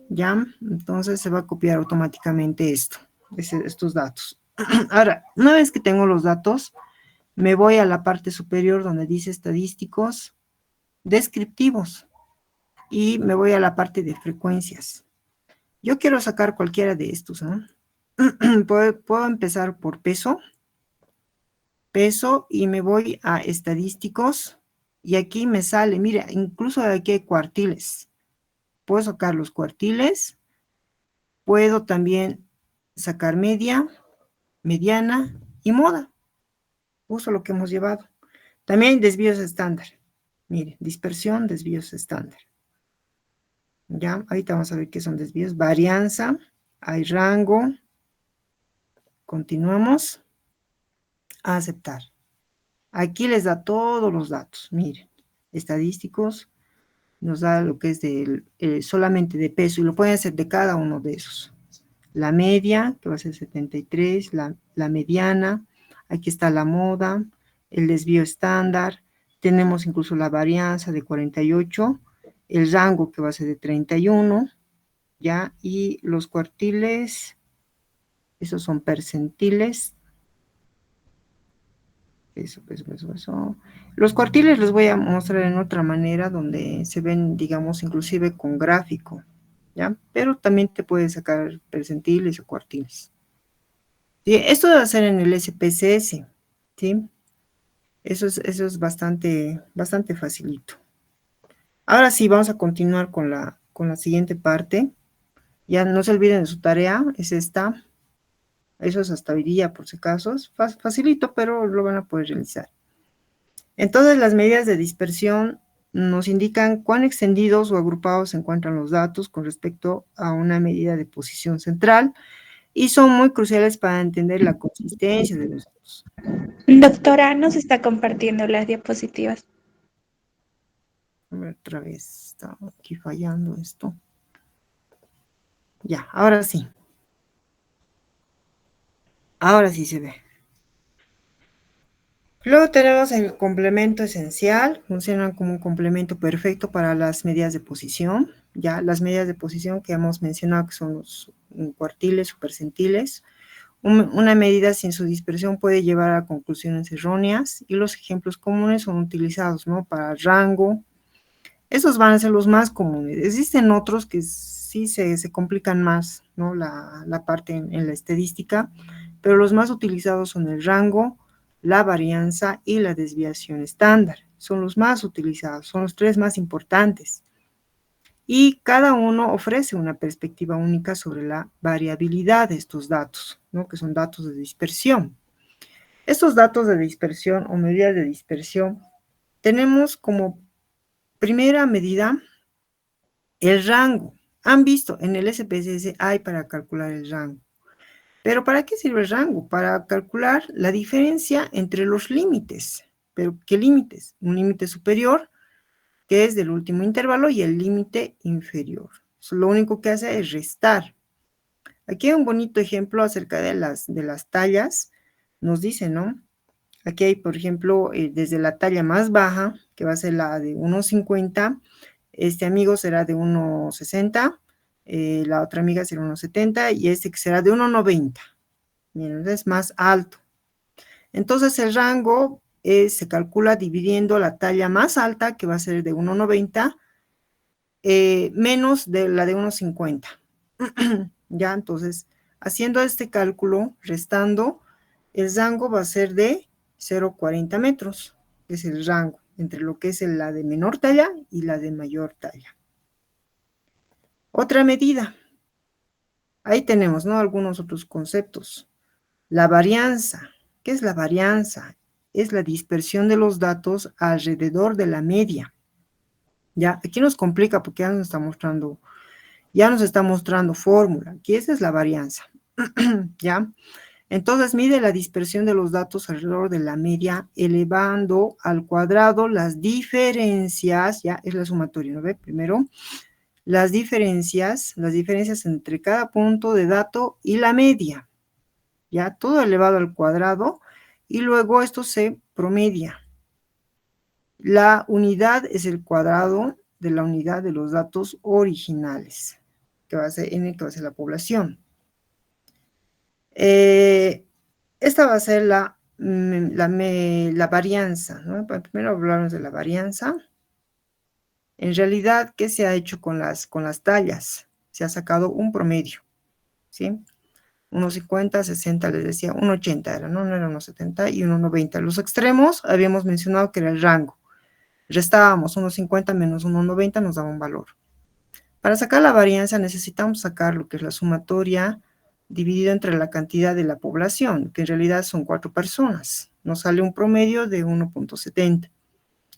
ya, entonces se va a copiar automáticamente estos datos. Ahora, una vez que tengo los datos, me voy a la parte superior donde dice estadísticos descriptivos y me voy a la parte de frecuencias. Yo quiero sacar cualquiera de estos, ¿no? Puedo empezar por peso y me voy a estadísticos y aquí me sale, mira, incluso aquí hay cuartiles. Puedo sacar los cuartiles, puedo también sacar media, mediana y moda. Uso lo que hemos llevado. También desvíos estándar. Mire, dispersión, desvíos estándar. Ya, ahorita vamos a ver qué son desvíos. Varianza, hay rango. Continuamos. A aceptar. Aquí les da todos los datos. Miren, estadísticos, nos da lo que es solamente de peso y lo pueden hacer de cada uno de esos. La media, que va a ser 73, la mediana, aquí está la moda, el desvío estándar, tenemos incluso la varianza de 48, el rango que va a ser de 31, ¿ya? Y los cuartiles, esos son percentiles. Eso. Los cuartiles les voy a mostrar en otra manera donde se ven, digamos, inclusive con gráfico, ¿ya? Pero también te puedes sacar percentiles o cuartiles. ¿Sí? Esto debe ser en el SPSS, ¿sí? Eso es bastante facilito. Ahora sí, vamos a continuar con la siguiente parte. Ya no se olviden de su tarea, es esta. Eso es hasta hoy día, por si acaso. Facilito, pero lo van a poder realizar. Entonces, las medidas de dispersión nos indican cuán extendidos o agrupados se encuentran los datos con respecto a una medida de posición central y son muy cruciales para entender la consistencia de los datos. Doctora, nos está compartiendo las diapositivas. A ver, otra vez, está aquí fallando esto. Ya, ahora sí. Ahora sí se ve. Luego tenemos el complemento esencial, funcionan como un complemento perfecto para las medidas de posición. Ya las medidas de posición que hemos mencionado que son los cuartiles o percentiles. Una medida sin su dispersión puede llevar a conclusiones erróneas y los ejemplos comunes son utilizados, ¿no? Para rango. Esos van a ser los más comunes. Existen otros que sí se complican más, ¿no? La parte en la estadística, pero los más utilizados son el rango, la varianza y la desviación estándar. Son los más utilizados, son los tres más importantes. Y cada uno ofrece una perspectiva única sobre la variabilidad de estos datos, ¿no? Que son datos de dispersión. Estos datos de dispersión o medidas de dispersión tenemos como primera medida el rango. Han visto, en el SPSS hay para calcular el rango. ¿Pero para qué sirve el rango? Para calcular la diferencia entre los límites. ¿Pero qué límites? Un límite superior, que es del último intervalo, y el límite inferior. Eso lo único que hace es restar. Aquí hay un bonito ejemplo acerca de las tallas. Nos dice, ¿no? Aquí hay, por ejemplo, desde la talla más baja, que va a ser la de 1,50, este amigo será de 1,60, la otra amiga será 1,70 y este que será de 1,90. Miren, es más alto. Entonces el rango se calcula dividiendo la talla más alta, que va a ser de 1,90, menos de la de 1,50. Ya, entonces, haciendo este cálculo, restando, el rango va a ser de 0,40 metros, que es el rango entre lo que es la de menor talla y la de mayor talla. Otra medida. Ahí tenemos, ¿no? Algunos otros conceptos. La varianza. ¿Qué es la varianza? Es la dispersión de los datos alrededor de la media. Ya, aquí nos complica porque ya nos está mostrando fórmula. Aquí esa es la varianza. ¿Ya? Entonces mide la dispersión de los datos alrededor de la media, elevando al cuadrado las diferencias, ya es la sumatoria, ¿no ve? Primero, las diferencias entre cada punto de dato y la media, ya todo elevado al cuadrado, y luego esto se promedia. La unidad es el cuadrado de la unidad de los datos originales, que va a ser n, que va a ser la población. Esta va a ser la varianza, ¿no? Primero hablarnos de la varianza. En realidad, ¿qué se ha hecho con las tallas? Se ha sacado un promedio, ¿sí? 1,50, 60, les decía, 1,80 era, ¿no? No era 1,70 y 1,90. Los extremos habíamos mencionado que era el rango. Restábamos 1,50 menos 1,90, nos daba un valor. Para sacar la varianza necesitamos sacar lo que es la sumatoria dividido entre la cantidad de la población, que en realidad son 4 personas. Nos sale un promedio de 1,70.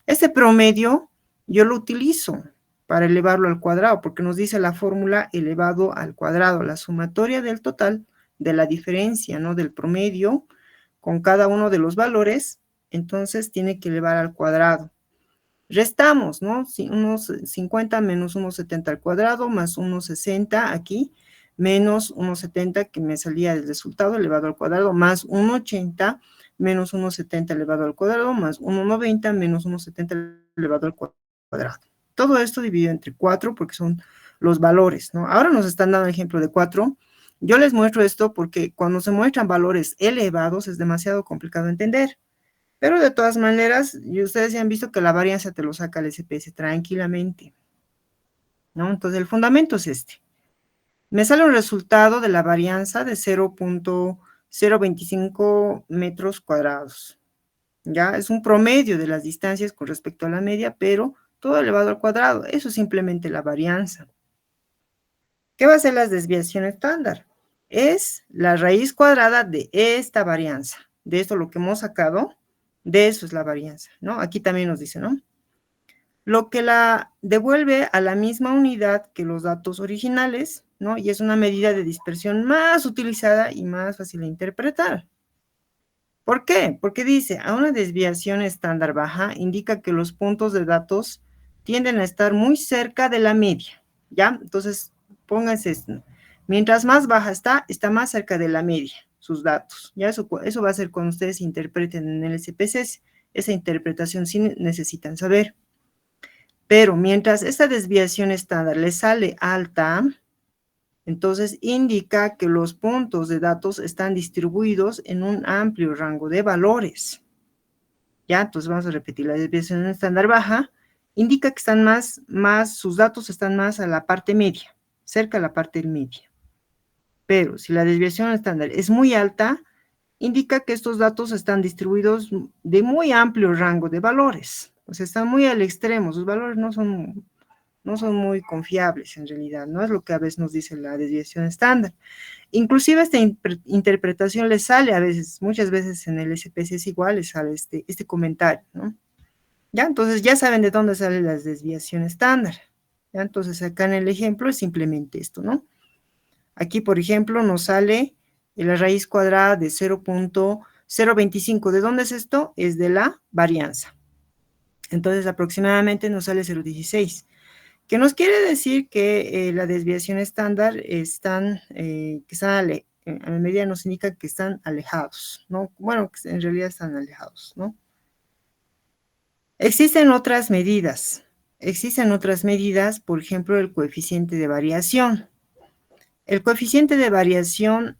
Este promedio yo lo utilizo para elevarlo al cuadrado, porque nos dice la fórmula elevado al cuadrado, la sumatoria del total de la diferencia, ¿no? Del promedio con cada uno de los valores, entonces tiene que elevar al cuadrado. Restamos, ¿no? 1,50 menos 1,70 al cuadrado, más 1,60 aquí, menos 1,70 que me salía el resultado elevado al cuadrado, más 1,80 menos 1,70 elevado al cuadrado, más 1,90 menos 1,70 elevado al cuadrado. Todo esto dividido entre 4 porque son los valores, ¿no? Ahora nos están dando el ejemplo de 4. Yo les muestro esto porque cuando se muestran valores elevados es demasiado complicado entender. Pero de todas maneras, y ustedes ya han visto que la varianza te lo saca el SPS tranquilamente, ¿no? Entonces el fundamento es este. Me sale un resultado de la varianza de 0,025 metros cuadrados. Ya es un promedio de las distancias con respecto a la media, pero todo elevado al cuadrado. Eso es simplemente la varianza. ¿Qué va a ser la desviación estándar? Es la raíz cuadrada de esta varianza. De esto lo que hemos sacado, de eso es la varianza, ¿no? Aquí también nos dice, ¿no? Lo que la devuelve a la misma unidad que los datos originales, ¿no? Y es una medida de dispersión más utilizada y más fácil de interpretar. ¿Por qué? Porque dice, a una desviación estándar baja indica que los puntos de datos tienden a estar muy cerca de la media, ¿ya? Entonces, pónganse esto. Mientras más baja está más cerca de la media, sus datos. Ya eso va a ser cuando ustedes interpreten en el SPSS. Esa interpretación sí necesitan saber. Pero mientras esta desviación estándar les sale alta, entonces indica que los puntos de datos están distribuidos en un amplio rango de valores. Ya, entonces vamos a repetir, la desviación estándar baja indica que están sus datos están más a la parte media, cerca a la parte media. Pero si la desviación estándar es muy alta, indica que estos datos están distribuidos de muy amplio rango de valores, o sea, están muy al extremo, sus valores no son muy confiables en realidad, no es lo que a veces nos dice la desviación estándar. Inclusive esta interpretación le sale a veces, muchas veces en el SPC es igual, le sale este comentario, ¿no? ¿Ya? Entonces ya saben de dónde sale la desviación estándar. ¿Ya? Entonces acá en el ejemplo es simplemente esto, ¿no? Aquí, por ejemplo, nos sale la raíz cuadrada de 0.025. ¿De dónde es esto? Es de la varianza. Entonces aproximadamente nos sale 0.16. Que nos quiere decir que la desviación estándar que están a medida nos indica que están alejados, ¿no? Bueno, que en realidad están alejados, ¿no? Existen otras medidas, por ejemplo, el coeficiente de variación. El coeficiente de variación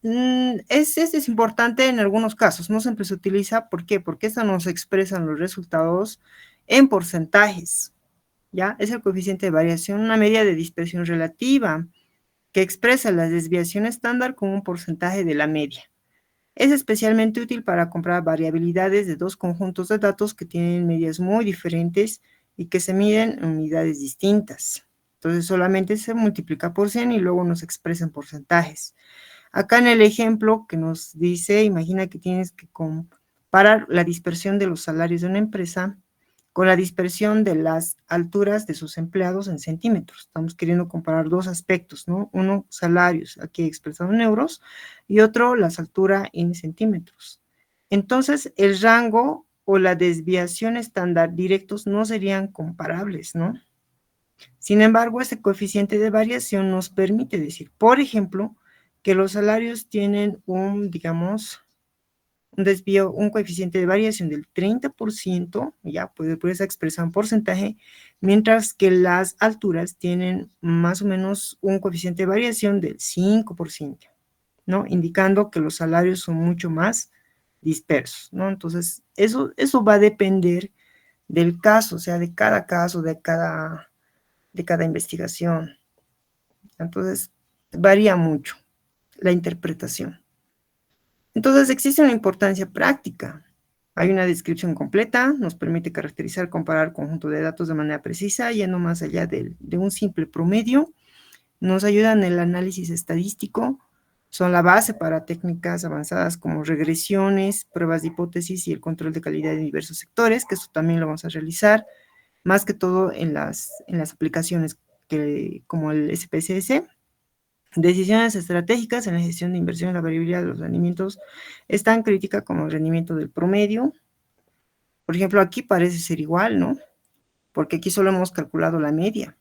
es importante en algunos casos, no siempre se utiliza. ¿Por qué? Porque esto nos expresa los resultados en porcentajes. ¿Ya? Es el coeficiente de variación, una medida de dispersión relativa que expresa la desviación estándar como un porcentaje de la media. Es especialmente útil para comparar variabilidades de dos conjuntos de datos que tienen medias muy diferentes y que se miden en unidades distintas. Entonces solamente se multiplica por 100 y luego nos expresa en porcentajes. Acá en el ejemplo que nos dice, imagina que tienes que comparar la dispersión de los salarios de una empresa con la dispersión de las alturas de sus empleados en centímetros. Estamos queriendo comparar dos aspectos, ¿no? Uno, salarios, aquí expresado en euros, y otro, las alturas en centímetros. Entonces, el rango o la desviación estándar directos no serían comparables, ¿no? Sin embargo, este coeficiente de variación nos permite decir, por ejemplo, que los salarios tienen digamos, un desvío, un coeficiente de variación del 30%, ya puede ser expresado en porcentaje, mientras que las alturas tienen más o menos un coeficiente de variación del 5%, ¿no? Indicando que los salarios son mucho más dispersos, ¿no? Entonces, eso va a depender del caso, o sea, de cada caso, de cada investigación. Entonces, varía mucho la interpretación. Entonces, existe una importancia práctica. Hay una descripción completa, nos permite caracterizar, comparar conjunto de datos de manera precisa, yendo más allá de un simple promedio. Nos ayudan en el análisis estadístico, son la base para técnicas avanzadas como regresiones, pruebas de hipótesis y el control de calidad de diversos sectores, que eso también lo vamos a realizar, más que todo en las aplicaciones como el SPSS. Decisiones estratégicas en la gestión de inversión y la variabilidad de los rendimientos es tan crítica como el rendimiento del promedio. Por ejemplo, aquí parece ser igual, ¿no? Porque aquí solo hemos calculado la media.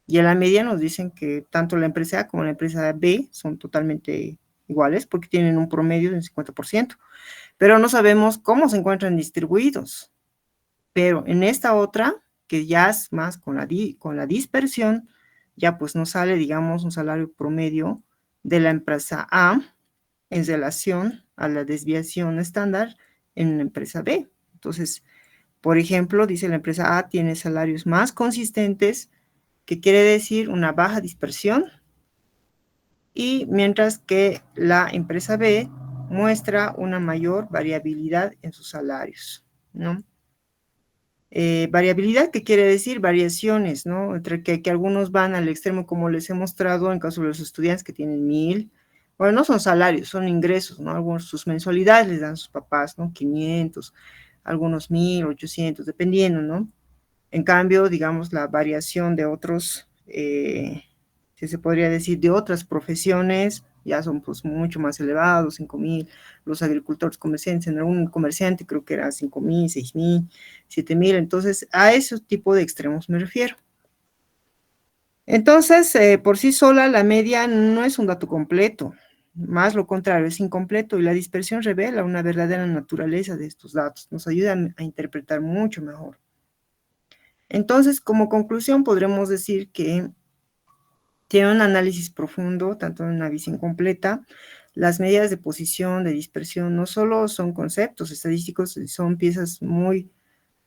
Y en la media nos dicen que tanto la empresa A como la empresa B son totalmente iguales porque tienen un promedio del 50%. Pero no sabemos cómo se encuentran distribuidos. Pero en esta otra, que ya es más con la dispersión, ya pues nos sale, digamos, un salario promedio de la empresa A en relación a la desviación estándar en la empresa B. Entonces, por ejemplo, dice la empresa A tiene salarios más consistentes, que quiere decir una baja dispersión, y mientras que la empresa B muestra una mayor variabilidad en sus salarios, ¿no? Variabilidad, ¿qué quiere decir? Variaciones, ¿no? Entre que algunos van al extremo, como les he mostrado en caso de los estudiantes que tienen 1,000, bueno, no son salarios, son ingresos, ¿no? Algunos sus mensualidades les dan sus papás, ¿no? 500, algunos 1,800, dependiendo, ¿no? En cambio, digamos, la variación de otros, si se podría decir, de otras profesiones, ya son pues mucho más elevados, 5,000, los agricultores comerciantes, en algún comerciante creo que era 5,000, 6,000, 7,000, entonces a ese tipo de extremos me refiero. Entonces, por sí sola la media no es un dato completo, más lo contrario, es incompleto, y la dispersión revela una verdadera naturaleza de estos datos, nos ayuda a interpretar mucho mejor. Entonces, como conclusión, podremos decir que tiene un análisis profundo, tanto en una visión completa. Las medidas de posición, de dispersión, no solo son conceptos estadísticos, son piezas muy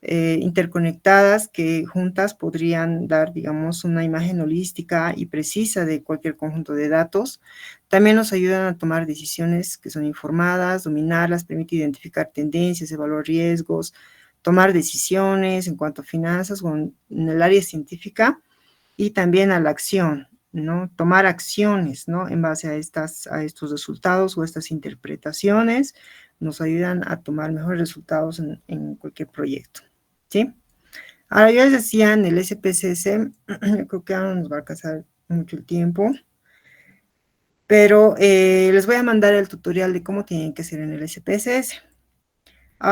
interconectadas que juntas podrían dar, digamos, una imagen holística y precisa de cualquier conjunto de datos. También nos ayudan a tomar decisiones que son informadas, dominarlas, permite identificar tendencias, evaluar riesgos, tomar decisiones en cuanto a finanzas o en el área científica y también a la acción, ¿no? Tomar acciones, ¿no? En base a estos resultados o estas interpretaciones nos ayudan a tomar mejores resultados en cualquier proyecto, ¿sí? Ahora, yo les decía en el SPSS, creo que ahora no nos va a alcanzar mucho el tiempo, pero les voy a mandar el tutorial de cómo tienen que hacer en el SPSS.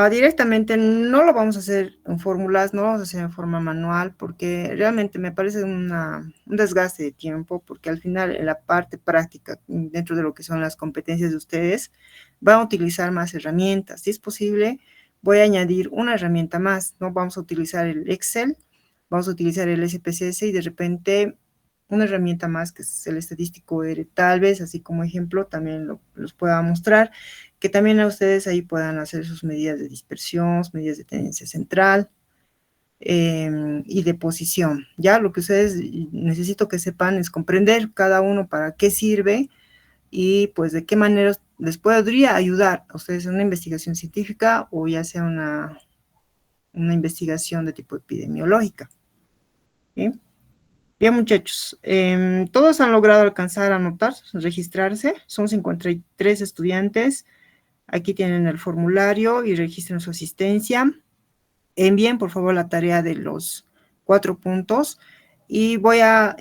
Directamente no lo vamos a hacer en fórmulas, no lo vamos a hacer en forma manual, porque realmente me parece un desgaste de tiempo, porque al final en la parte práctica, dentro de lo que son las competencias de ustedes, van a utilizar más herramientas. Si es posible, voy a añadir una herramienta más, ¿no? Vamos a utilizar el Excel, vamos a utilizar el SPSS y de repente una herramienta más que es el estadístico R, tal vez, así como ejemplo, también los pueda mostrar, que también a ustedes ahí puedan hacer sus medidas de dispersión, medidas de tendencia central y de posición. Ya lo que ustedes necesito que sepan es comprender cada uno para qué sirve y pues de qué manera les podría ayudar a ustedes en una investigación científica o ya sea una investigación de tipo epidemiológica. ¿Sí? Bien, muchachos, todos han logrado alcanzar a anotar, registrarse, son 53 estudiantes. Aquí tienen el formulario y registren su asistencia. Envíen, por favor, la tarea de los 4 puntos y voy a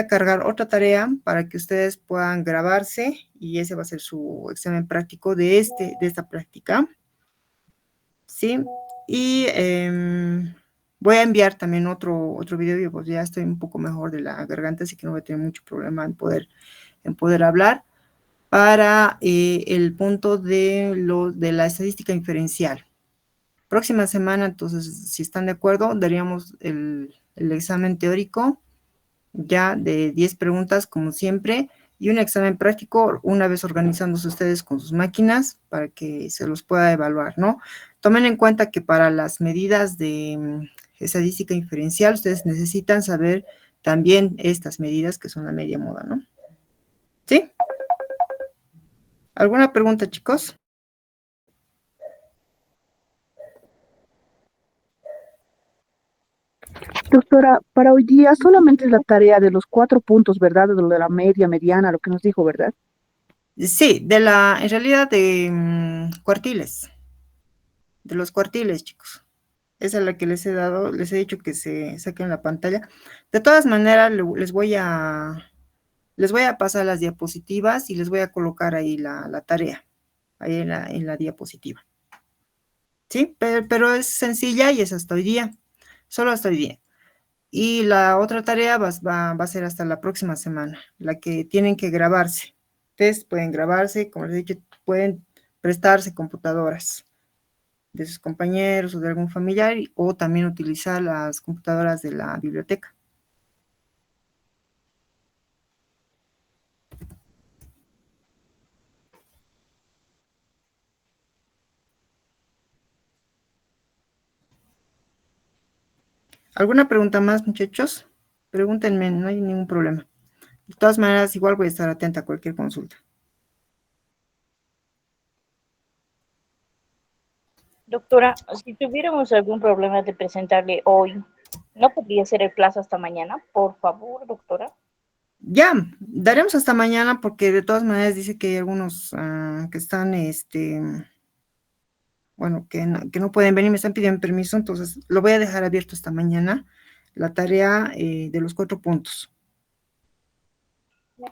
cargar otra tarea para que ustedes puedan grabarse y ese va a ser su examen práctico de esta práctica. ¿Sí? Y voy a enviar también otro video, yo pues ya estoy un poco mejor de la garganta, así que no voy a tener mucho problema en poder hablar para el punto de la estadística inferencial. Próxima semana, entonces, si están de acuerdo, daríamos el examen teórico ya de 10 preguntas, como siempre, y un examen práctico una vez organizándose ustedes con sus máquinas para que se los pueda evaluar, ¿no? Tomen en cuenta que para las medidas de estadística inferencial, ustedes necesitan saber también estas medidas que son la media moda, ¿no? ¿Sí? ¿Alguna pregunta, chicos? Doctora, para hoy día solamente es la tarea de los 4 puntos, ¿verdad? De lo de la media, mediana, lo que nos dijo, ¿verdad? Sí, en realidad de cuartiles, de los cuartiles, chicos. Esa es la que les he dado, les he dicho que se saquen la pantalla. De todas maneras, les voy a pasar las diapositivas y les voy a colocar ahí la tarea, ahí en la diapositiva. ¿Sí? Pero es sencilla y es hasta hoy día, solo hasta hoy día. Y la otra tarea va a ser hasta la próxima semana, la que tienen que grabarse. Ustedes pueden grabarse, como les he dicho, pueden prestarse computadoras de sus compañeros o de algún familiar o también utilizar las computadoras de la biblioteca. ¿Alguna pregunta más, muchachos? Pregúntenme, no hay ningún problema. De todas maneras, igual voy a estar atenta a cualquier consulta. Doctora, si tuviéramos algún problema de presentarle hoy, ¿no podría ser el plazo hasta mañana? Por favor, doctora. Ya, daremos hasta mañana porque de todas maneras dice que hay algunos que están, bueno, que no pueden venir, me están pidiendo permiso, entonces lo voy a dejar abierto hasta mañana, la tarea de los 4 puntos.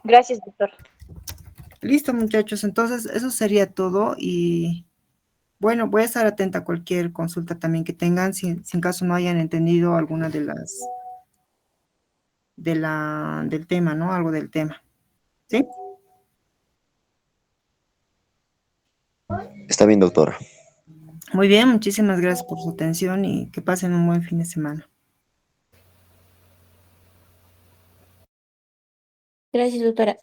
Gracias, doctor. Listo, muchachos, entonces eso sería todo y bueno, voy a estar atenta a cualquier consulta también que tengan, si en caso no hayan entendido alguna de del tema, ¿no? Algo del tema. ¿Sí? Está bien, doctora. Muy bien, muchísimas gracias por su atención y que pasen un buen fin de semana. Gracias, doctora.